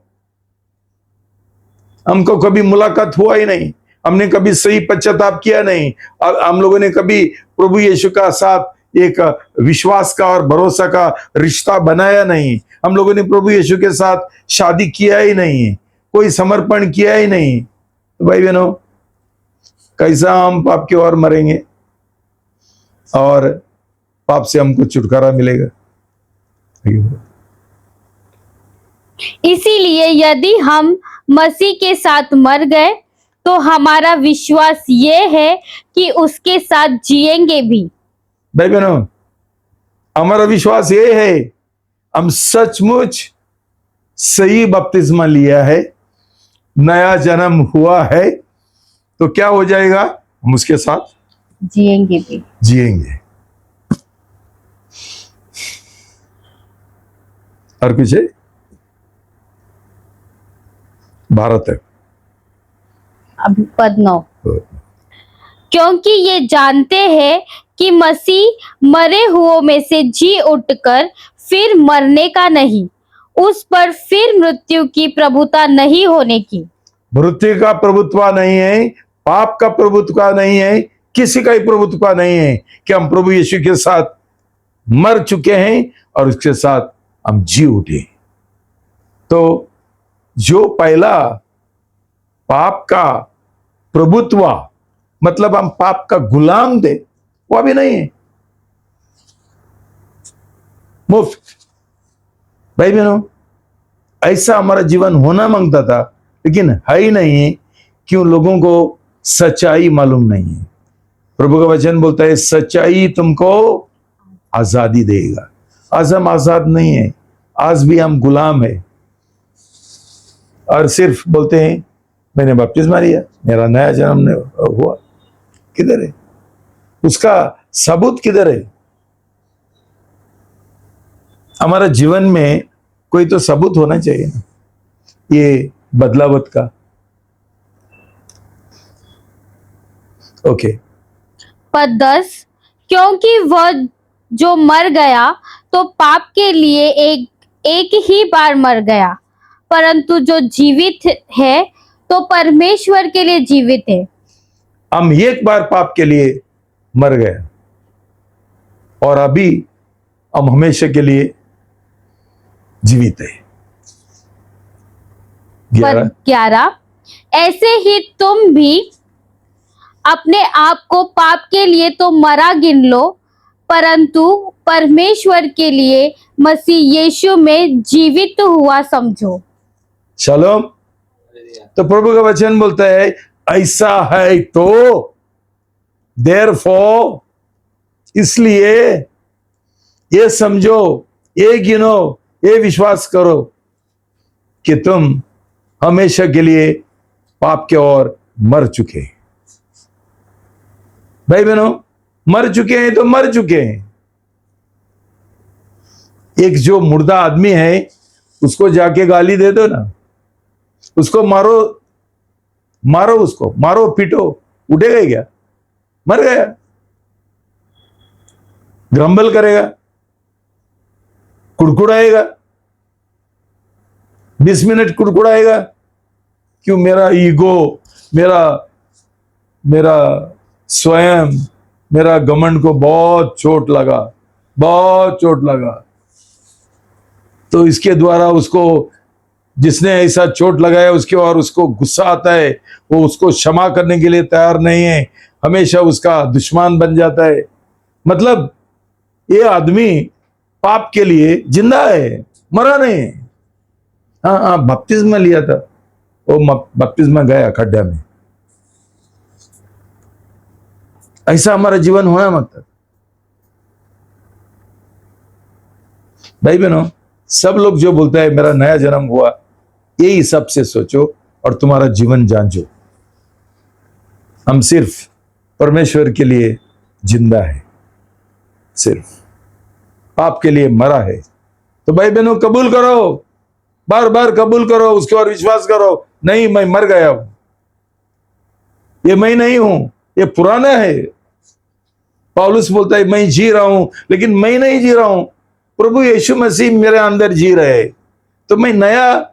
हमको कभी मुलाकात हुआ ही नहीं, हमने कभी सही पश्चाताप किया नहीं, हम लोगों ने कभी प्रभु यीशु का साथ एक विश्वास का और भरोसा का रिश्ता बनाया नहीं, हम लोगों ने प्रभु यीशु के साथ शादी किया ही नहीं, कोई समर्पण किया ही नहीं। तो भाई बहनों, कैसा हम पाप की ओर मरेंगे और पाप से हमको छुटकारा मिलेगा?
इसीलिए यदि हम मसीह के साथ मर गए तो हमारा विश्वास ये है कि उसके साथ जिएंगे भी।
भाई बहनों, हमारा विश्वास ये है, हम सचमुच सही बपतिस्मा लिया है, नया जन्म हुआ है, तो क्या हो जाएगा? हम उसके साथ
जिएंगे भी।
जिएंगे। और कुछ है? भारत है
अब पद 9, क्योंकि ये जानते हैं कि मसीह मरे हुओं में से जी उठकर फिर मरने का नहीं, उस पर फिर मृत्यु की प्रभुता नहीं होने की।
मृत्यु का प्रभुत्व नहीं है, पाप का प्रभुत्व नहीं है, किसी का ही प्रभुत्व नहीं है, कि हम प्रभु यीशु के साथ मर चुके हैं और उसके साथ हम जी उठे। तो जो पहला पाप का प्रभुत्व, मतलब हम पाप का गुलाम थे, वो अभी नहीं है, मुफ्त। भाई बहनों, ऐसा हमारा जीवन होना मांगता था, लेकिन है ही नहीं है, क्यों? लोगों को सच्चाई मालूम नहीं है। प्रभु का वचन बोलता है सच्चाई तुमको आजादी देगा। आज हम आजाद नहीं है, आज भी हम गुलाम है, और सिर्फ बोलते हैं मैंने बपतिस्मा लिया, मेरा नया जन्म हुआ। किधर है उसका सबूत? किधर है? हमारा जीवन में कोई तो सबूत होना चाहिए ना, ये बदलावत का। ओके।
पद 10, क्योंकि वह जो मर गया तो पाप के लिए एक ही बार मर गया, परंतु जो जीवित है तो परमेश्वर के लिए जीवित है।
हम एक बार पाप के लिए मर गए और अभी हम हमेशा के लिए जीवित है।
11, ऐसे ही तुम भी अपने आप को पाप के लिए तो मरा गिन लो, परंतु परमेश्वर के लिए मसीह यीशु में जीवित हुआ समझो।
शालोम। तो प्रभु का वचन बोलता है ऐसा है तो देयरफॉर, इसलिए ये समझो, ये गिनो, ये विश्वास करो कि तुम हमेशा के लिए पाप के ओर मर चुके हैं। भाई बहनों, मर चुके हैं तो मर चुके हैं। एक जो मुर्दा आदमी है उसको जाके गाली दे दो ना, उसको मारो, मारो, उसको मारो, पीटो, उठेगा क्या? मर गया। ग्रम्बल करेगा, कुड़कुड़ाएगा, 20 मिनट कुड़कुड़ाएगा। क्यों? मेरा ईगो, मेरा स्वयं, मेरा घमंड को बहुत चोट लगा, बहुत चोट लगा। तो इसके द्वारा उसको, जिसने ऐसा चोट लगाया उसके और उसको गुस्सा आता है, वो उसको क्षमा करने के लिए तैयार नहीं है, हमेशा उसका दुश्मन बन जाता है। मतलब ये आदमी पाप के लिए जिंदा है, मरा नहीं। हाँ, बपतिस्मा लिया था, वो बपतिस्मा गया खड्डा में। ऐसा हमारा जीवन होना मतलब। भाई बहनों, सब लोग जो बोलता है मेरा नया जन्म हुआ, यही सबसे सोचो और तुम्हारा जीवन जांचो। हम सिर्फ परमेश्वर के लिए जिंदा है, सिर्फ पाप के लिए मरा है। तो भाई बहनों, कबूल करो, बार बार कबूल करो, उसके और विश्वास करो, नहीं मैं मर गया हूं, ये मैं नहीं हूं, ये पुराना है, पौलुस बोलता है मैं जी रहा हूं, लेकिन मैं नहीं जी रहा हूं, प्रभु यीशु मसीह मेरे अंदर जी रहे, तो मैं नया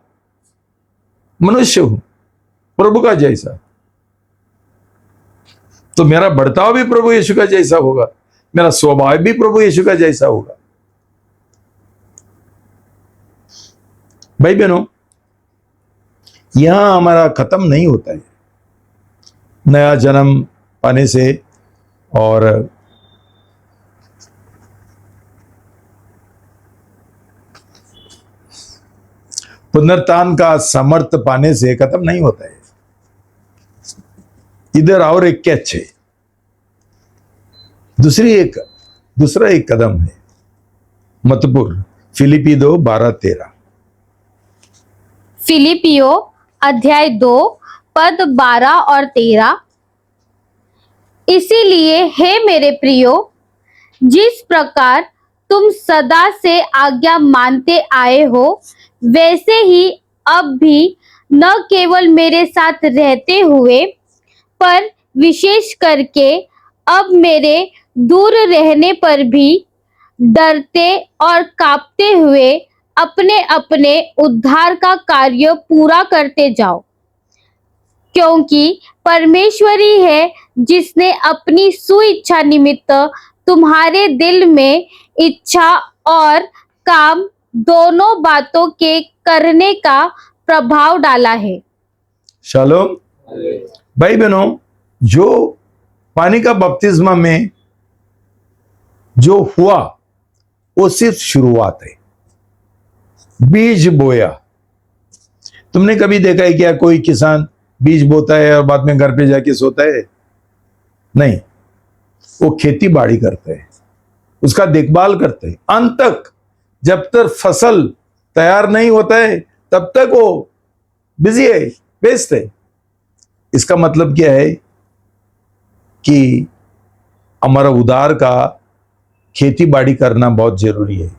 मनुष्य हूं प्रभु का जैसा। तो मेरा बर्ताव भी प्रभु यीशु का जैसा होगा, मेरा स्वभाव भी प्रभु यीशु का जैसा होगा। भाई बहनों, यहां हमारा खत्म नहीं होता है नया जन्म पाने से और पुनरुत्थान का सामर्थ्य पाने से खत्म नहीं होता है। इधर और एक कैच है, दूसरा एक कदम है महत्वपूर्ण। फिलिपी 2:12-13।
फिलिपियो अध्याय 2 पद 12 और 13। इसीलिए हे मेरे प्रियो, जिस प्रकार तुम सदा से आज्ञा मानते आए हो, वैसे ही अब भी न केवल मेरे साथ रहते हुए, पर विशेष करके अब मेरे दूर रहने पर भी डरते और कांपते हुए अपने अपने उद्धार का कार्य पूरा करते जाओ, क्योंकि परमेश्वर ही है जिसने अपनी सुइच्छा निमित्त तुम्हारे दिल में इच्छा और काम दोनों बातों के करने का प्रभाव डाला है।
शालोम। भाई बहनों, जो पानी का बपतिस्मा में जो हुआ वो सिर्फ शुरुआत है। बीज बोया। तुमने कभी देखा है क्या कोई किसान बीज बोता है और बाद में घर पे जाके सोता है? नहीं, वो खेती बाड़ी करते हैं, उसका देखभाल करते हैं अंत तक। जब तक फसल तैयार नहीं होता है तब तक वो बिजी है, व्यस्त है। इसका मतलब क्या है कि हमारा उद्धार का खेती बाड़ी करना बहुत जरूरी है।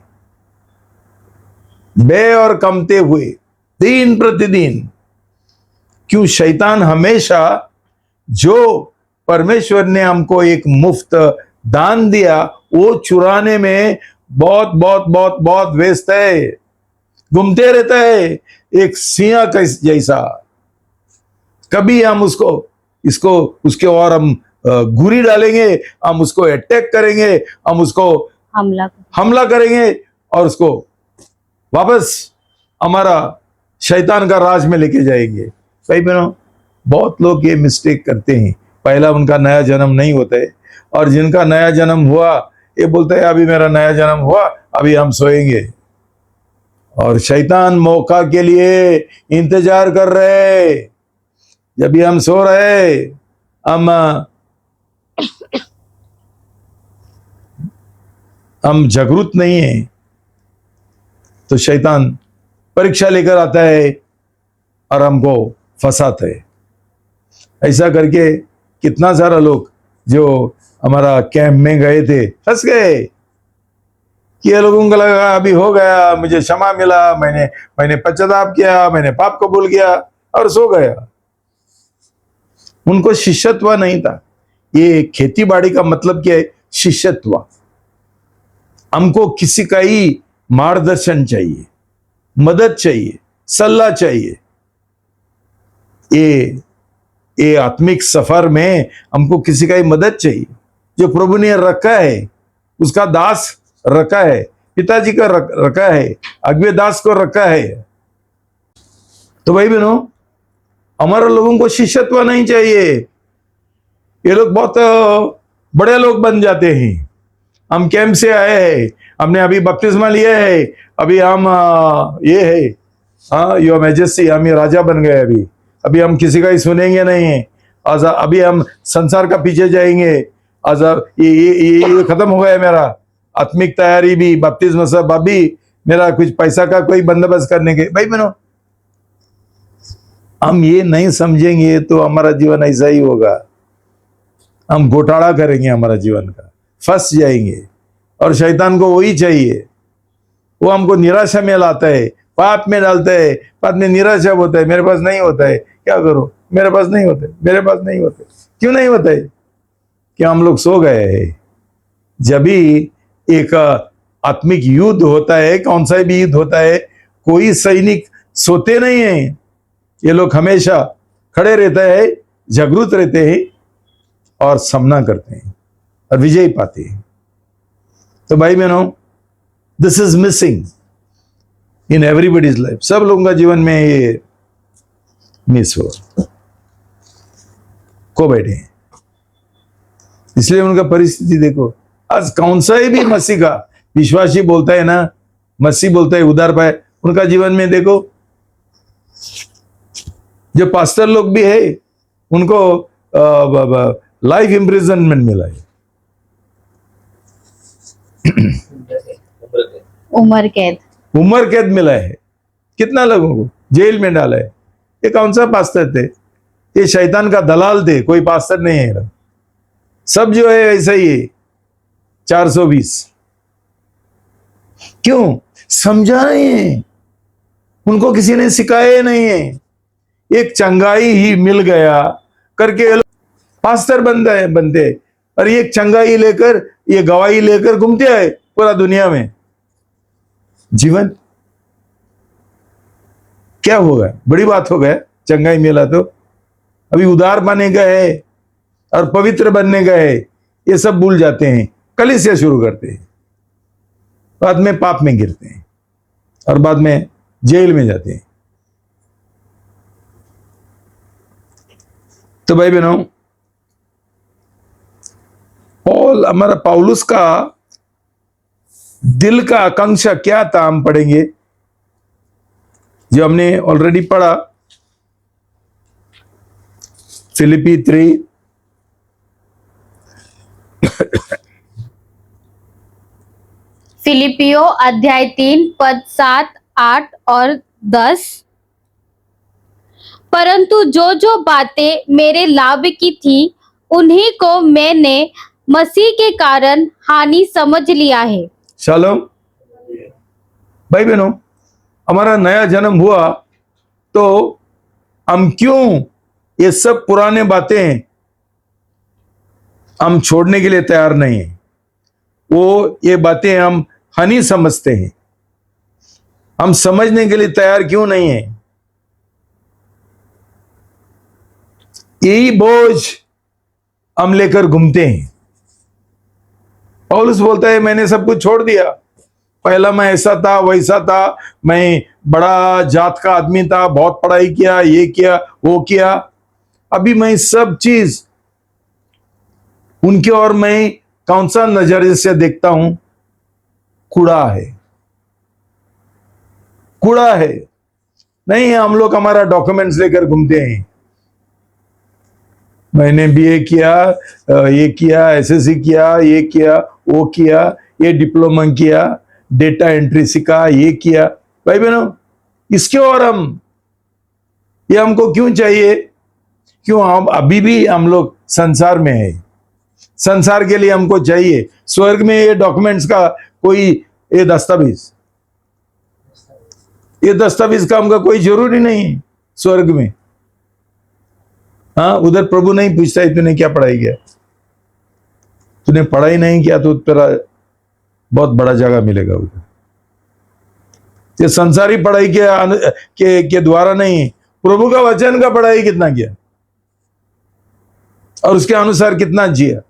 बे और कमते हुए दिन प्रतिदिन, क्यों शैतान हमेशा जो परमेश्वर ने हमको एक मुफ्त दान दिया वो चुराने में बहुत बहुत बहुत बहुत व्यस्त है, घूमते रहता है एक सिंह का जैसा। कभी हम इसको उसके और हम गुरी डालेंगे, हम उसको अटैक करेंगे, हम उसको हमला करेंगे और उसको वापस हमारा शैतान का राज में लेके जाएंगे। भाई बहनों, बहुत लोग ये मिस्टेक करते हैं, पहला उनका नया जन्म नहीं होता है, और जिनका नया जन्म हुआ ये बोलते हैं अभी मेरा नया जन्म हुआ, अभी हम सोएंगे। और शैतान मौका के लिए इंतजार कर रहे। जब भी हम सो रहे, हम जागरूक नहीं है, तो शैतान परीक्षा लेकर आता है और हमको फंसाता है। ऐसा करके कितना सारा लोग जो हमारा कैंप में गए थे फंस गए कि ये लोगों को लगा अभी हो गया, मुझे क्षमा मिला, मैंने पश्चाताप किया, मैंने पाप कबूल किया और सो गया। उनको शिष्यत्व नहीं था। ये खेती बाड़ी का मतलब क्या है? शिष्यत्व। हमको किसी का ही मार्गदर्शन चाहिए, मदद चाहिए, सलाह चाहिए। ये आत्मिक सफर में हमको किसी का ही मदद चाहिए। जो प्रभु ने रखा है, उसका दास रखा है, पिताजी का रखा है, अगवे दास को रखा है। तो भाई बहनों, हमारा लोगों को शिष्यत्व नहीं चाहिए। ये लोग बहुत बड़े लोग बन जाते हैं। हम कैंप से आए हैं, हमने अभी बपतिस्मा लिया है, अभी हम ये है, हाँ योर मैजेस्टी, हम ये राजा बन गए। अभी हम किसी का ही सुनेंगे नहीं। अभी हम संसार का पीछे जाएंगे। ये खत्म हो गया मेरा आत्मिक तैयारी भी, बपतिस्मा सब। अभी मेरा कुछ पैसा का कोई बंदोबस्त करने के। भाई बहनों, हम ये नहीं समझेंगे तो हमारा जीवन ऐसा ही होगा। हम घोटाला करेंगे हमारा जीवन का, फंस जाएंगे। और शैतान को वही चाहिए, वो हमको निराशा में लाता है, पाप में डालता है, बाद में निराशा होता है, मेरे पास नहीं होता है, क्या करो, मेरे पास नहीं होते, मेरे पास नहीं होते। क्यों नहीं होता है? कि हम लोग सो गए हैं, जब भी एक आत्मिक युद्ध होता है, कौन सा भी युद्ध होता है, कोई सैनिक सोते नहीं है, ये लोग हमेशा खड़े रहते हैं, जागरूक रहते हैं और सामना करते हैं और विजय पाते हैं। तो भाई बहनों, this is missing in everybody's life. सब लोगों का जीवन में ये मिस हो को बैठे हैं, इसलिए उनका परिस्थिति देखो। आज कौन सा ही भी मसीह का विश्वासी बोलता है ना, मसीह बोलता है उधार पाए, उनका जीवन में देखो, जो पास्टर लोग भी है उनको लाइफ इम्प्रिजनमेंट मिला है, उम्र कैद मिला है। कितना लोगों को जेल में डाला है। ये कौन सा पास्टर थे? ये शैतान का दलाल थे, कोई पास्टर नहीं है। सब जो है ऐसा ही है, 420। क्यों? समझा नहीं है, उनको किसी ने सिखाया नहीं है। एक चंगाई ही मिल गया करके पास्टर बनते और एक चंगाई लेकर, ये गवाही लेकर घूमते आए पूरा दुनिया में। जीवन क्या होगा? बड़ी बात हो गया, चंगाई मिला तो अभी उदार बनने का है और पवित्र बनने का है, ये सब भूल जाते हैं। कलीसिया शुरू करते हैं, बाद में पाप में गिरते हैं और बाद में जेल में जाते हैं। तो भाई बहनों, हमारा पौलुस का दिल का आकांक्षा क्या था, हम पढ़ेंगे, जो हमने ऑलरेडी पढ़ा, फिलिपी 3
फिलिपियो अध्याय 3 पद 7, 8 और 10। परंतु जो जो बातें मेरे लाभ की थी, उन्हीं को मैंने मसीह के कारण हानि समझ लिया है।
शालोम। भाई बहनों, हमारा नया जन्म हुआ तो हम क्यों ये सब पुराने बातें हम छोड़ने के लिए तैयार नहीं है? वो ये बातें हम हानि समझते हैं, हम समझने के लिए तैयार क्यों नहीं है? यही बोझ हम लेकर घूमते हैं। पौलुस बोलता है, मैंने सब कुछ छोड़ दिया। पहला मैं ऐसा था, वैसा था, मैं बड़ा जात का आदमी था, बहुत पढ़ाई किया, ये किया, वो किया। अभी मैं सब चीज उनके और मैं कौन सा नजरिए से देखता हूं? कूड़ा है, कूड़ा है। नहीं, हम लोग हमारा डॉक्यूमेंट्स लेकर घूमते हैं। मैंने बीए किया, ये किया, एसएससी किया, ये किया, वो किया, ये डिप्लोमा किया, डेटा एंट्री सीखा, ये किया। भाई बहनों, इसके और ये हमको क्यों चाहिए? क्यों हम अभी भी हम लोग संसार में है, संसार के लिए हमको चाहिए। स्वर्ग में ये डॉक्यूमेंट्स का कोई ये दस्तावेज का हमका कोई जरूरी नहीं है स्वर्ग में। हाँ, उधर प्रभु नहीं पूछता है तूने क्या पढ़ाई किया। तूने पढ़ाई नहीं किया तो तेरा बहुत बड़ा जगह मिलेगा उधर। ये संसारी पढ़ाई के द्वारा नहीं, प्रभु का वचन का पढ़ाई कितना किया और उसके अनुसार कितना जिया,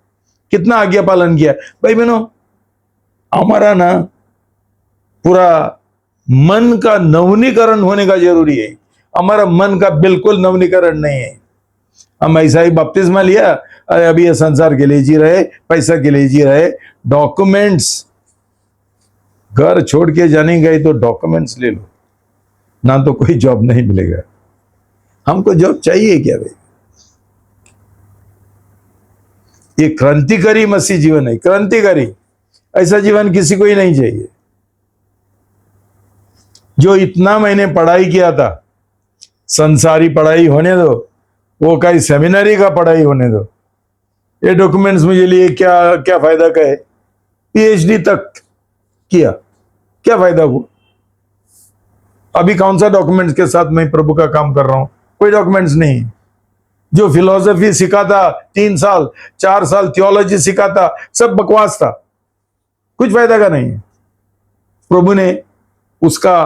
कितना आज्ञा पालन किया। भाई बहनों, हमारा ना पूरा मन का नवनीकरण होने का जरूरी है। हमारा मन का बिल्कुल नवनीकरण नहीं है। हम ऐसा ही बपतिस्मा लिया, अभी ये संसार के लिए जी रहे, पैसा के लिए जी रहे। डॉक्यूमेंट्स, घर छोड़ के जाने गए तो डॉक्यूमेंट्स ले लो, ना तो कोई जॉब नहीं मिलेगा। हमको जॉब चाहिए क्या भाई? ये क्रांतिकारी मसीह जीवन है, क्रांतिकारी। ऐसा जीवन किसी को ही नहीं चाहिए। जो इतना मैंने पढ़ाई किया था, संसारी पढ़ाई होने दो, वो कहीं सेमिनरी का पढ़ाई होने दो, ये डॉक्यूमेंट्स मुझे लिए क्या क्या फायदा का है? पीएचडी तक किया, क्या फायदा हुआ? अभी कौन सा डॉक्यूमेंट्स के साथ मैं प्रभु का काम कर रहा हूं? कोई डॉक्यूमेंट्स नहीं। जो फिलॉसफी सीखा था 3 साल 4 साल, थियोलॉजी सीखा था, सब बकवास था। कुछ फायदा का नहीं है। प्रभु ने उसका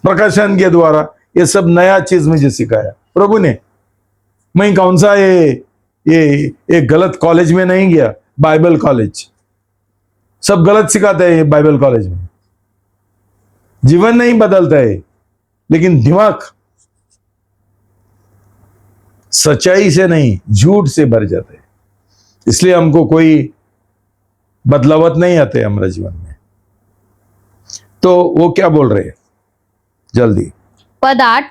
प्रकाशन के द्वारा ये सब नया चीज मुझे सिखाया। प्रभु ने, मैं कौन सा ये गलत कॉलेज में नहीं गया, बाइबल कॉलेज। सब गलत सिखाते हैं बाइबल कॉलेज में। जीवन नहीं बदलता है, लेकिन दिमाग सच्चाई से नहीं झूठ से भर जाते हैं। इसलिए हमको कोई बदलावत नहीं आते हमारे जीवन में। तो वो क्या बोल रहे हैं जल्दी?
पद 8,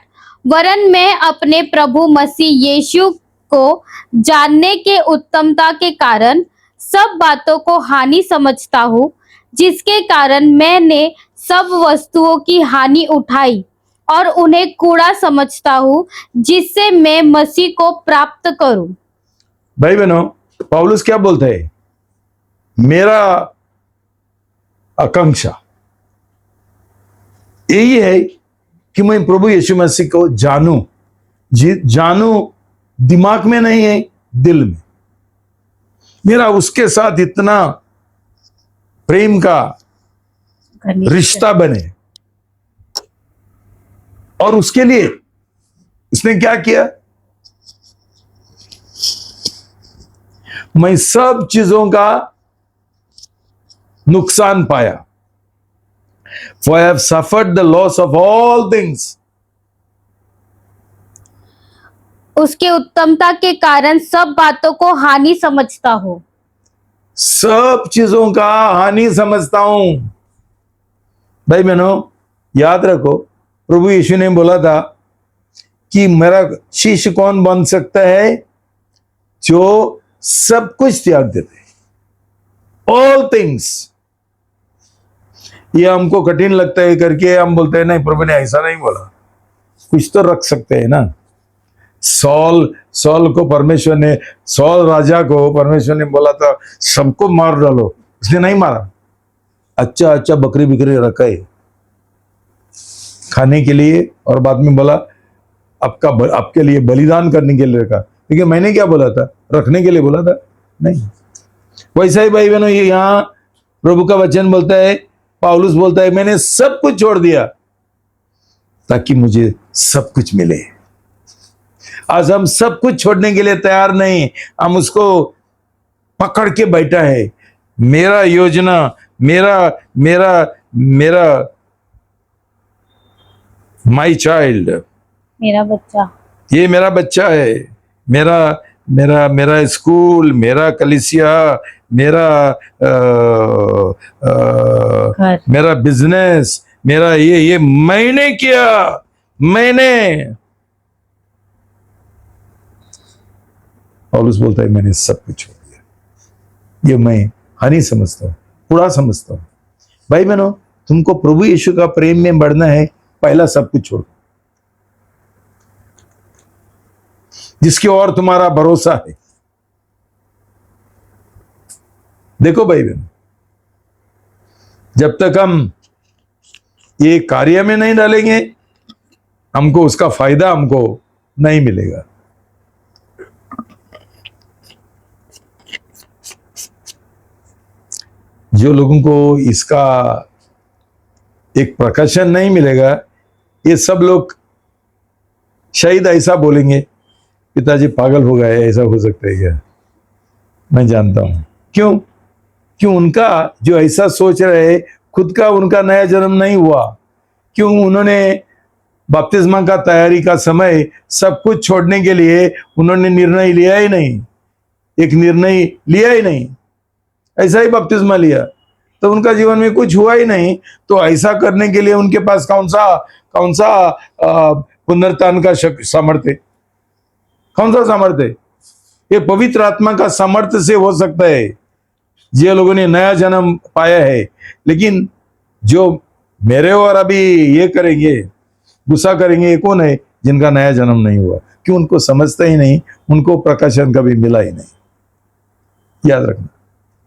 वरन मैं अपने प्रभु मसीह यीशु को जानने के उत्तमता के कारण सब बातों को हानि समझता हूँ, जिसके कारण मैंने सब वस्तुओं की हानि उठाई और उन्हें कूड़ा समझता हूँ, जिससे मैं मसीह को प्राप्त करूं।
भाई बहनों, पौलुस क्या बोलते हैं? मेरा आकांक्षा यही है कि मैं प्रभु यीशु मसीह को जानूं। जानूं दिमाग में नहीं है, दिल में। मेरा उसके साथ इतना प्रेम का रिश्ता बने। और उसके लिए उसने क्या किया? मैं सब चीजों का नुकसान पाया। For I have suffered the loss of all things.
उसके उत्तमता के कारण सब बातों को हानि समझता हूँ।
सब चीजों का हानि समझता हूं। भाई बहनों, याद रखो, प्रभु यीशु ने बोला था कि मेरा शिष्य कौन बन सकता है? जो सब कुछ त्याग देते, ऑल थिंग्स। ये हमको कठिन लगता है करके हम बोलते हैं नहीं, प्रभु ने ऐसा नहीं बोला। कुछ तो रख सकते हैं ना। सॉल को परमेश्वर ने, सॉल राजा को परमेश्वर ने बोला था सबको मार डालो, उसने नहीं मारा। अच्छा बकरी बिकरी रखा है खाने के लिए, और बाद में बोला आपके लिए बलिदान करने के लिए रखा। क्योंकि मैंने क्या बोला था? रखने के लिए बोला था? नहीं। वैसा ही भाई बहनों, ये यहां प्रभु का वचन बोलता है, पौलुस बोलता है, मैंने सब कुछ छोड़ दिया ताकि मुझे सब कुछ मिले। आज हम सब कुछ छोड़ने के लिए तैयार नहीं, हम उसको पकड़ के बैठा है। मेरा योजना, मेरा माई चाइल्ड,
मेरा बच्चा,
ये मेरा बच्चा है। मेरा स्कूल, मेरा कलीसिया, मेरा बिजनेस, मेरा ये मैंने किया। पौलुस बोलता है मैंने सब कुछ छोड़ दिया। ये मैं हानि समझता हूं, कूड़ा समझता हूं। भाई बहनों, तुमको प्रभु यीशु का प्रेम में बढ़ना है, पहला सब कुछ छोड़ो, जिसकी ओर तुम्हारा भरोसा है। देखो भाई बहन, जब तक हम ये कार्य में नहीं डालेंगे, हमको उसका फायदा हमको नहीं मिलेगा। जो लोगों को इसका एक प्रकाशन नहीं मिलेगा, ये सब लोग शायद ऐसा बोलेंगे, पिताजी पागल हो गए, ऐसा हो सकता है क्या? मैं जानता हूं क्यों उनका जो ऐसा सोच रहे, खुद का उनका नया जन्म नहीं हुआ। क्यों उन्होंने बपतिस्मा का तैयारी का समय सब कुछ छोड़ने के लिए उन्होंने निर्णय लिया ही नहीं, एक निर्णय लिया ही नहीं, ऐसा ही बपतिस्मा लिया, तो उनका जीवन में कुछ हुआ ही नहीं। तो ऐसा करने के लिए उनके पास कौन सा पुनरुत्थान का सामर्थ्य, कौन सा सामर्थ्य? ये पवित्र आत्मा का सामर्थ्य से हो सकता है, जो लोगों ने नया जन्म पाया है। लेकिन जो मेरे और अभी ये करेंगे, गुस्सा करेंगे, ये कौन है? जिनका नया जन्म नहीं हुआ। क्यों? उनको समझता ही नहीं, उनको प्रकाशन कभी मिला ही नहीं। याद रखना,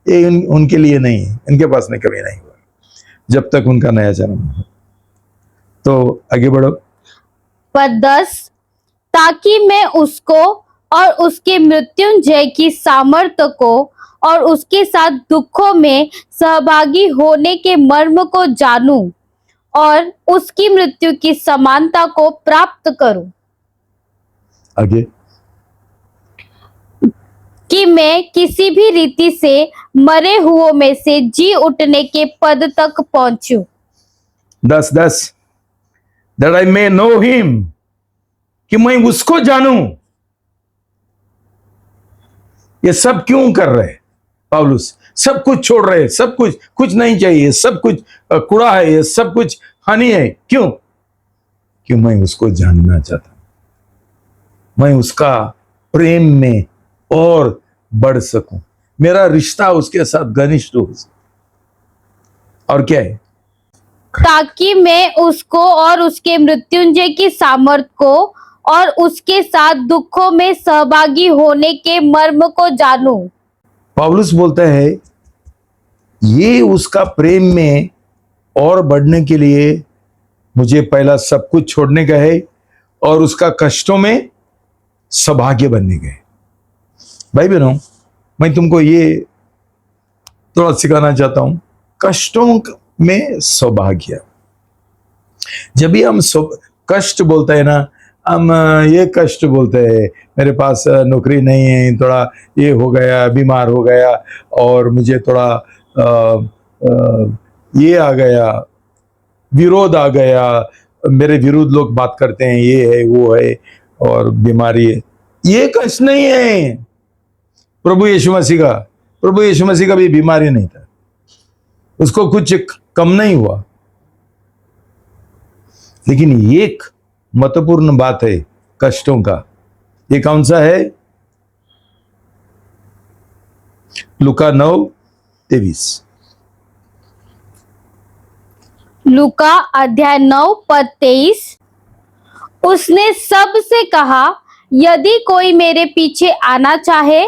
ये उनके लिए नहीं है, इनके पास में कभी नहीं हुआ जब तक उनका नया जन्म हो। तो आगे बढ़ो।
पद 10, ताकि मैं उसको और उसके मृत्युंजय की सामर्थ्य को और उसके साथ दुखों में सहभागी होने के मर्म को जानूं और उसकी मृत्यु की समानता को प्राप्त करूं,
आगे।
कि मैं किसी भी रीति से मरे हुओं में से जी उठने के पद तक पहुंचूं।
10 that I may know him, कि मैं उसको जानूं। ये सब क्यों कर रहे हैं पौलुस? सब कुछ छोड़ रहे हैं, सब कुछ नहीं चाहिए, सब कुछ कूड़ा है, ये सब कुछ हानि है। क्यों? क्यों? मैं उसको जानना चाहता हूं, मैं उसका प्रेम में और बढ़ सकूं, मेरा रिश्ता उसके साथ घनिष्ठ हो सके। और क्या है?
ताकि मैं उसको और उसके मृत्युंजय की सामर्थ को और उसके साथ दुखों में सहभागी होने के मर्म को जानूं।
पौलुस बोलता है ये उसका प्रेम में और बढ़ने के लिए मुझे पहला सब कुछ छोड़ने का है और उसका कष्टों में सौभाग्य बनने का है। भाई बहनों, मैं तुमको ये थोड़ा सिखाना चाहता हूं, कष्टों में सौभाग्य। जब भी हम कष्ट बोलते हैं ना, हम ये कष्ट बोलते हैं, मेरे पास नौकरी नहीं है, थोड़ा ये हो गया, बीमार हो गया, और मुझे थोड़ा ये आ गया, विरोध आ गया, मेरे विरुद्ध लोग बात करते हैं, ये है वो है और बीमारी है। ये कष्ट नहीं है प्रभु यीशु मसीह का भी बीमारी नहीं था, उसको कुछ कम नहीं हुआ। लेकिन एक महत्वपूर्ण बात है कष्टों का, ये कौन सा है? लूका 9:23।
लूका अध्याय 9 पद 23। उसने सबसे कहा, यदि कोई मेरे पीछे आना चाहे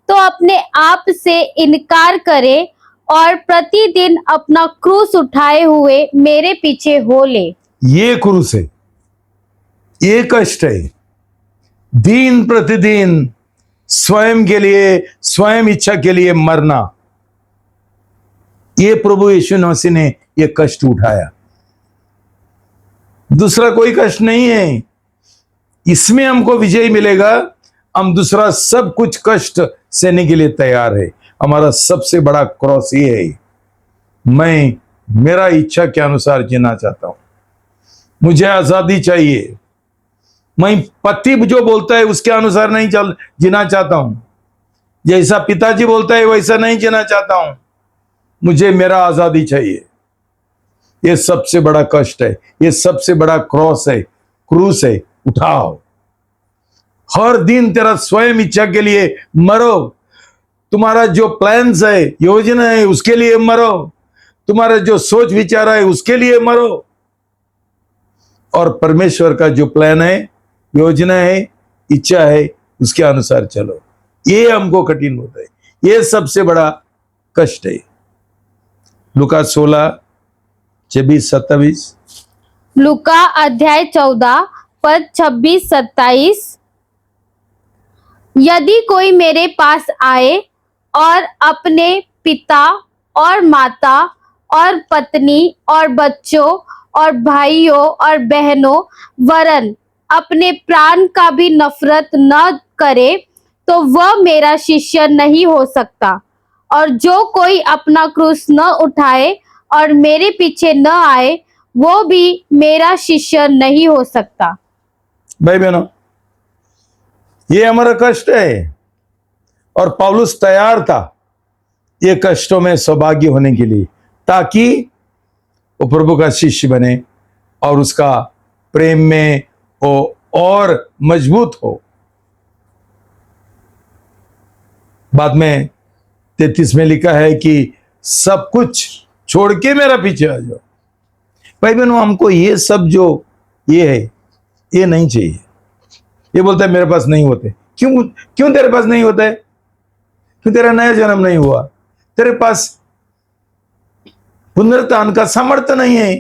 तो अपने आप से इनकार करे और प्रतिदिन अपना क्रूस उठाए हुए मेरे पीछे हो ले।
ये क्रूस है, ये कष्ट है, दिन प्रतिदिन स्वयं के लिए, स्वयं इच्छा के लिए मरना। ये प्रभु यीशु मसीह ने ये कष्ट उठाया, दूसरा कोई कष्ट नहीं है। इसमें हमको विजय मिलेगा, हम दूसरा सब कुछ कष्ट सहने के लिए तैयार है। हमारा सबसे बड़ा क्रॉस ये है, मैं मेरा इच्छा के अनुसार जीना चाहता हूं, मुझे आजादी चाहिए, मैं पति जो बोलता है उसके अनुसार नहीं जीना चाहता हूं, जैसा पिताजी बोलता है वैसा नहीं जीना चाहता हूं, मुझे मेरा आजादी चाहिए। ये सबसे बड़ा कष्ट है, ये सबसे बड़ा क्रॉस है, क्रूस है। उठाओ, हर दिन तेरा स्वयं इच्छा के लिए मरो, तुम्हारा जो प्लान्स है, योजना है, उसके लिए मरो, तुम्हारा जो सोच विचार है उसके लिए मरो, और परमेश्वर का जो प्लान है, योजना है, इच्छा है, उसके अनुसार चलो। ये हमको कठिन होता है, ये सबसे बड़ा कष्ट है। लूका 16:26-27।
लूका अध्याय 14 पद 26-27। यदि कोई मेरे पास आए और अपने पिता और माता और पत्नी और बच्चों और भाइयों और बहनों वरन अपने प्राण का भी नफरत न करे तो वह मेरा शिष्य नहीं हो सकता। और जो कोई अपना क्रूस न उठाए और मेरे पीछे न आए वो भी मेरा शिष्य नहीं हो सकता।
भाई बहनों, ये हमारा कष्ट है, और पौलुस तैयार था ये कष्टों में सौभाग्य होने के लिए, ताकि वो प्रभु का शिष्य बने और उसका प्रेम में वो और मजबूत हो। बाद में 33 में लिखा है कि सब कुछ छोड़ के मेरा पीछे आ जाओ। भाई बहनों, हमको ये सब जो ये है, ये नहीं चाहिए। ये बोलता है मेरे पास नहीं होते। क्यों तेरे पास नहीं होता है? क्यों तेरा नया जन्म नहीं हुआ? तेरे पास पुनरुत्थान का सामर्थ्य नहीं है,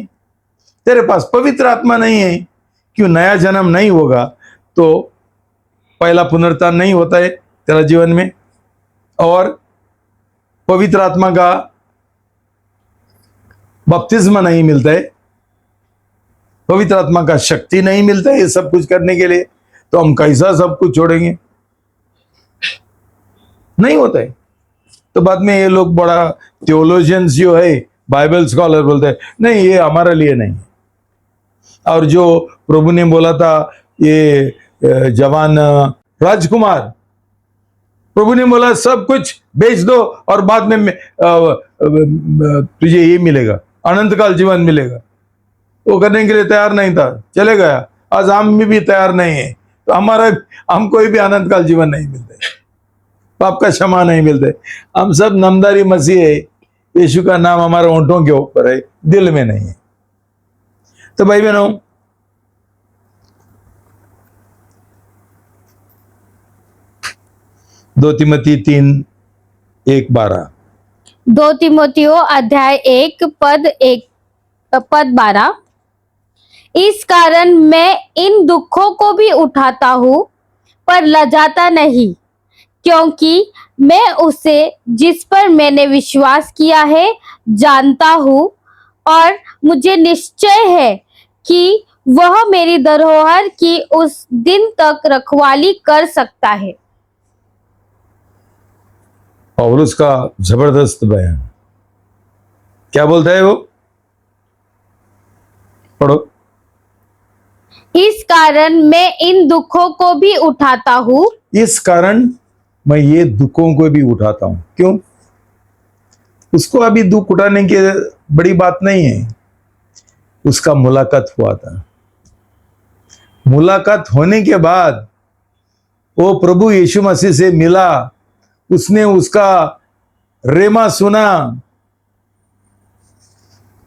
तेरे पास पवित्र आत्मा नहीं है। क्यों नया जन्म नहीं होगा तो पहला पुनरुत्थान नहीं होता है तेरा जीवन में, और पवित्र आत्मा का बपतिस्मा नहीं मिलता है, पवित्र आत्मा का शक्ति नहीं मिलता है ये सब कुछ करने के लिए, तो हम कैसा सब कुछ छोड़ेंगे? नहीं होता है। तो बाद में ये लोग बड़ा थियोलॉजियंस जो है, बाइबल स्कॉलर बोलते हैं नहीं ये हमारे लिए नहीं। और जो प्रभु ने बोला था ये जवान राजकुमार, प्रभु ने बोला सब कुछ बेच दो और बाद में तुझे ये मिलेगा, अनंत काल जीवन मिलेगा। वो करने के लिए तैयार नहीं था, चले गया। आज हम भी तैयार नहीं है, तो हम कोई भी अनंत काल जीवन नहीं मिलते, पाप का क्षमा नहीं मिलते। हम सब नामधारी मसीह है, यीशु का नाम हमारे होंठों के ऊपर है, दिल में नहीं है। तो भाई बहनों, दो तिमोथी 3:1-12,
2 तिमोथियो अध्याय 1 पद 12। इस कारण मैं इन दुखों को भी उठाता हूँ पर लजाता नहीं, क्योंकि मैं उसे जिस पर मैंने विश्वास किया है जानता हूँ, और मुझे निश्चय है कि वह मेरी धरोहर की उस दिन तक रखवाली कर सकता है।
पौलुस का जबरदस्त बयान, क्या बोलता है वो? पढ़ो।
इस कारण मैं इन दुखों को भी उठाता हूँ।
इस कारण मैं ये दुखों को भी उठाता हूं। क्यों? उसको अभी दुख उठाने की बड़ी बात नहीं है, उसका मुलाकात हुआ था। मुलाकात होने के बाद वो प्रभु यीशु मसीह से मिला, उसने उसका रेमा सुना,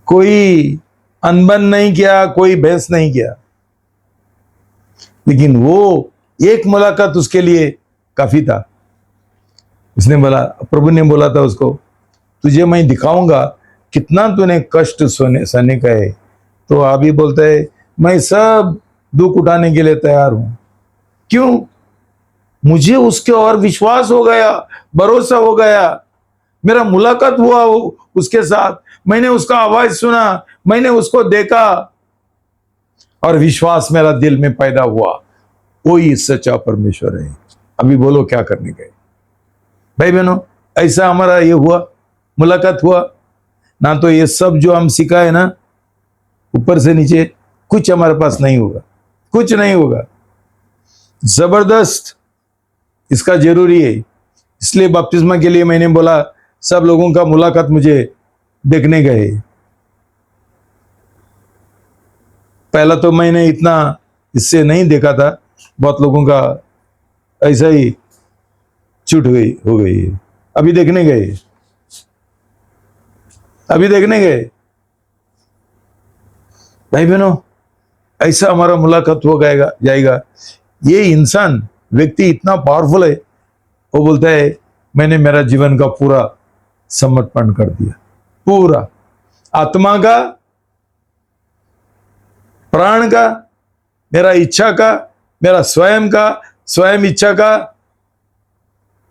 कोई अनबन नहीं किया, कोई बहस नहीं किया, लेकिन वो एक मुलाकात उसके लिए काफी था। उसने बोला, प्रभु ने बोला था उसको, तुझे मैं दिखाऊंगा कितना तूने कष्ट सहने का है। तो अभी बोलता है मैं सब दुख उठाने के लिए तैयार हूं। क्यों? मुझे उसके और विश्वास हो गया, भरोसा हो गया, मेरा मुलाकात हुआ उसके साथ, मैंने उसका आवाज सुना, मैंने उसको देखा और विश्वास मेरा दिल में पैदा हुआ, वही सच्चा परमेश्वर है। अभी बोलो क्या करने गए? भाई बहनों, ऐसा हमारा ये हुआ, मुलाकात हुआ ना, तो ये सब जो हम सीखा है ना ऊपर से नीचे, कुछ हमारे पास नहीं होगा, कुछ नहीं होगा। जबरदस्त इसका जरूरी है। इसलिए बपतिस्मा के लिए मैंने बोला सब लोगों का मुलाकात मुझे देखने गए। पहला तो मैंने इतना इससे नहीं देखा था, बहुत लोगों का ऐसा ही छूट हो गई है। अभी देखने गए, अभी देखने गए। भाई बहनों, ऐसा हमारा मुलाकात हो जाएगा। ये इंसान व्यक्ति इतना पावरफुल है, वो बोलता है मैंने मेरा जीवन का पूरा समर्पण कर दिया, पूरा आत्मा का, प्राण का, मेरा इच्छा का, मेरा स्वयं का, स्वयं इच्छा का,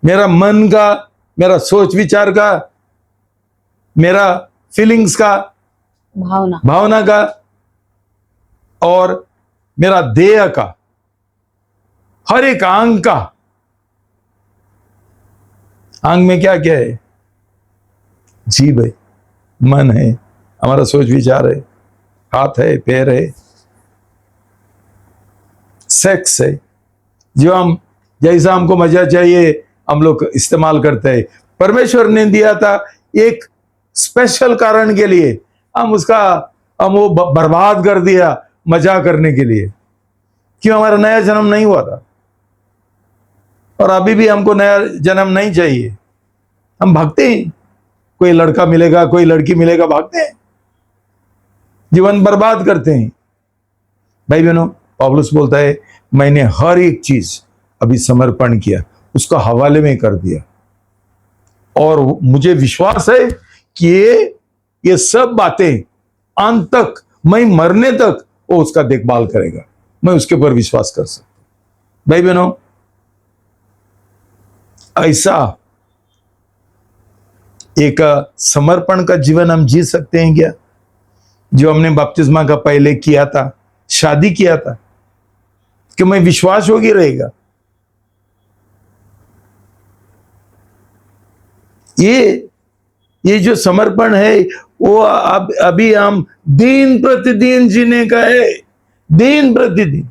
मेरा मन का, मेरा सोच विचार का, मेरा फीलिंग्स का, भावना का, और मेरा देह का, हर एक अंग का। अंग में क्या क्या है? जीभ है, मन है, हमारा सोच विचार है, हाथ है, पैर है, सेक्स है, जो हम जैसा हमको मजा चाहिए हम लोग इस्तेमाल करते हैं। परमेश्वर ने दिया था एक स्पेशल कारण के लिए, हम वो बर्बाद कर दिया मजा करने के लिए। क्यों? हमारा नया जन्म नहीं हुआ था, और अभी भी हमको नया जन्म नहीं चाहिए। हम भागते हैं, कोई लड़का मिलेगा, कोई लड़की मिलेगा, भागते हैं, जीवन बर्बाद करते हैं। भाई बहनों, पौलुस बोलता है मैंने हर एक चीज अभी समर्पण किया, उसका हवाले में कर दिया, और मुझे विश्वास है कि ये सब बातें अंत तक, मैं मरने तक वो उसका देखभाल करेगा। मैं उसके ऊपर विश्वास कर सकता हूं। भाई बहनों, ऐसा एक समर्पण का जीवन हम जी सकते हैं क्या, जो हमने बपतिस्मा का पहले किया था, शादी किया था, कि मैं विश्वास होगी रहेगा। ये जो समर्पण है वो अब अभी हम दिन प्रतिदिन जीने का है, दिन प्रतिदिन।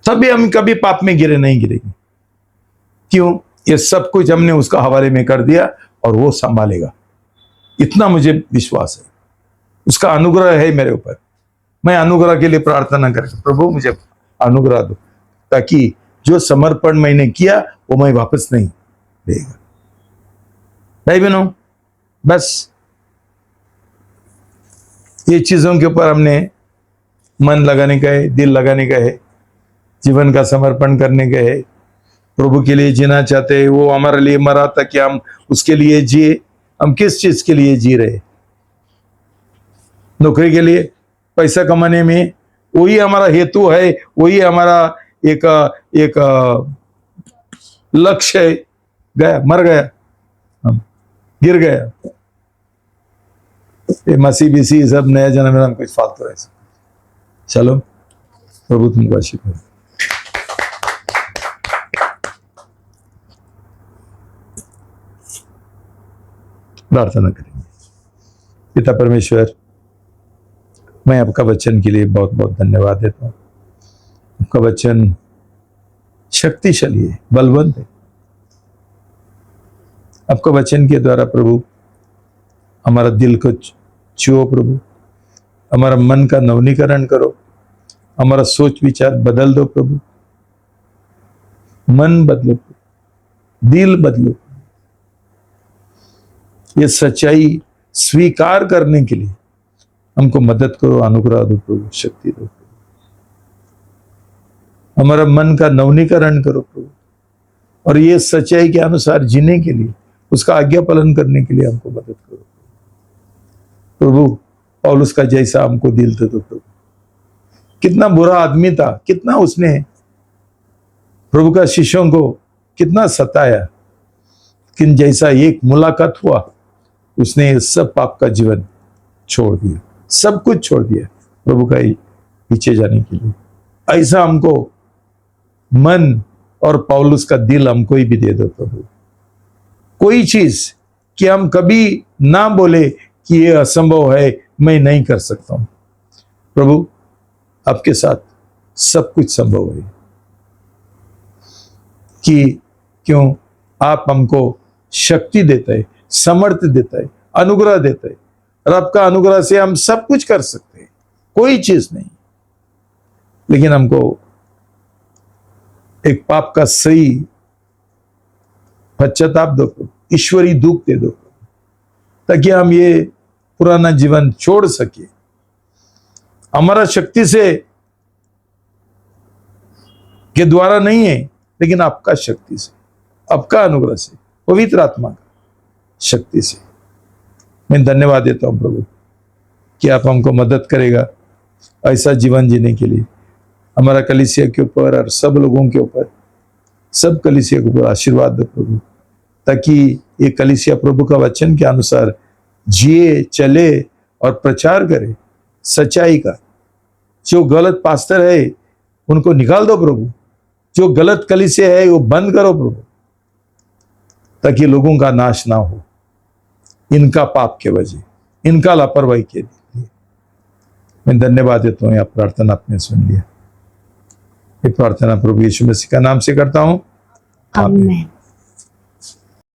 तभी हम कभी पाप में नहीं गिरेंगे। क्यों? ये सब कुछ हमने उसका हवाले में कर दिया और वो संभालेगा, इतना मुझे विश्वास है। उसका अनुग्रह है मेरे ऊपर। मैं अनुग्रह के लिए प्रार्थना करके, प्रभु मुझे अनुग्रह दो, ताकि जो समर्पण मैंने किया वो मैं वापस नहीं लेगा। भाई बहनों, बस ये चीजों के ऊपर हमने मन लगाने का है, दिल लगाने का है, जीवन का समर्पण करने का है। प्रभु के लिए जीना चाहते हैं, वो हमारे लिए मरा था कि हम उसके लिए जिए। हम किस चीज के लिए जी रहे? नौकरी के लिए, पैसा कमाने में, वही हमारा हेतु है, वही हमारा एक लक्ष्य है। गया, मर गया, हम गिर गया। ये मसीह बीसी सब नया जन्म में हम कुछ फालतू रह सकते। चलो, प्रभु तुमको आशीर्वाद दे। प्रार्थना करेंगे। पिता परमेश्वर, मैं आपका वचन के लिए बहुत बहुत धन्यवाद देता हूँ। आपका वचन शक्तिशाली है, बलवंत है। आपका वचन के द्वारा प्रभु हमारा दिल को छुओ प्रभु, हमारा मन का नवनीकरण करो, हमारा सोच विचार बदल दो प्रभु, मन बदलो, दिल बदलो। ये सच्चाई स्वीकार करने के लिए हमको मदद करो, अनुग्रह दो प्रभु, शक्ति दो प्रभु। हमारा मन का नवनीकरण करो प्रभु, और ये सच्चाई के अनुसार जीने के लिए, उसका आज्ञा पालन करने के लिए हमको मदद करो प्रभु। पौलुस का जैसा हमको दिल दे दो प्रभु। कितना बुरा आदमी था, कितना उसने प्रभु का शिष्यों को कितना सताया, लेकिन जैसा एक मुलाकात हुआ, उसने सब पाप का जीवन छोड़ दिया, सब कुछ छोड़ दिया प्रभु का पीछे जाने के लिए। ऐसा हमको मन और पौलुस का दिल हमको ही भी दे दो प्रभु। कोई चीज कि हम कभी ना बोले कि ये असंभव है, मैं नहीं कर सकता हूं। प्रभु, आपके साथ सब कुछ संभव है। कि क्यों? आप हमको शक्ति देता है, समर्थ देता है, अनुग्रह देता है, और आपका अनुग्रह से हम सब कुछ कर सकते हैं, कोई चीज नहीं। लेकिन हमको एक पाप का सही पश्चाताप दो, ईश्वरी दुख दे दो, ताकि हम ये पुराना जीवन छोड़ सके। हमारा शक्ति से के द्वारा नहीं है, लेकिन आपका शक्ति से, आपका अनुग्रह से, पवित्र आत्मा का शक्ति से। मैं धन्यवाद देता हूं प्रभु कि आप हमको मदद करेगा ऐसा जीवन जीने के लिए। हमारा कलीसिया के ऊपर और सब लोगों के ऊपर, सब कलीसिया के ऊपर आशीर्वाद दो प्रभु, ताकि ये कलीसिया प्रभु का वचन के अनुसार जिए, चले और प्रचार करे सच्चाई का। जो गलत पास्टर है उनको निकाल दो प्रभु, जो गलत कलीसिया है वो बंद करो प्रभु, ताकि लोगों का नाश ना हो, इनका पाप के वजह, इनका लापरवाही के लिए। मैं धन्यवाद देता हूँ, यह प्रार्थना आपने सुन लिया। ये प्रार्थना प्रभु यीशु मसीह का नाम से करता हूँ, आमीन।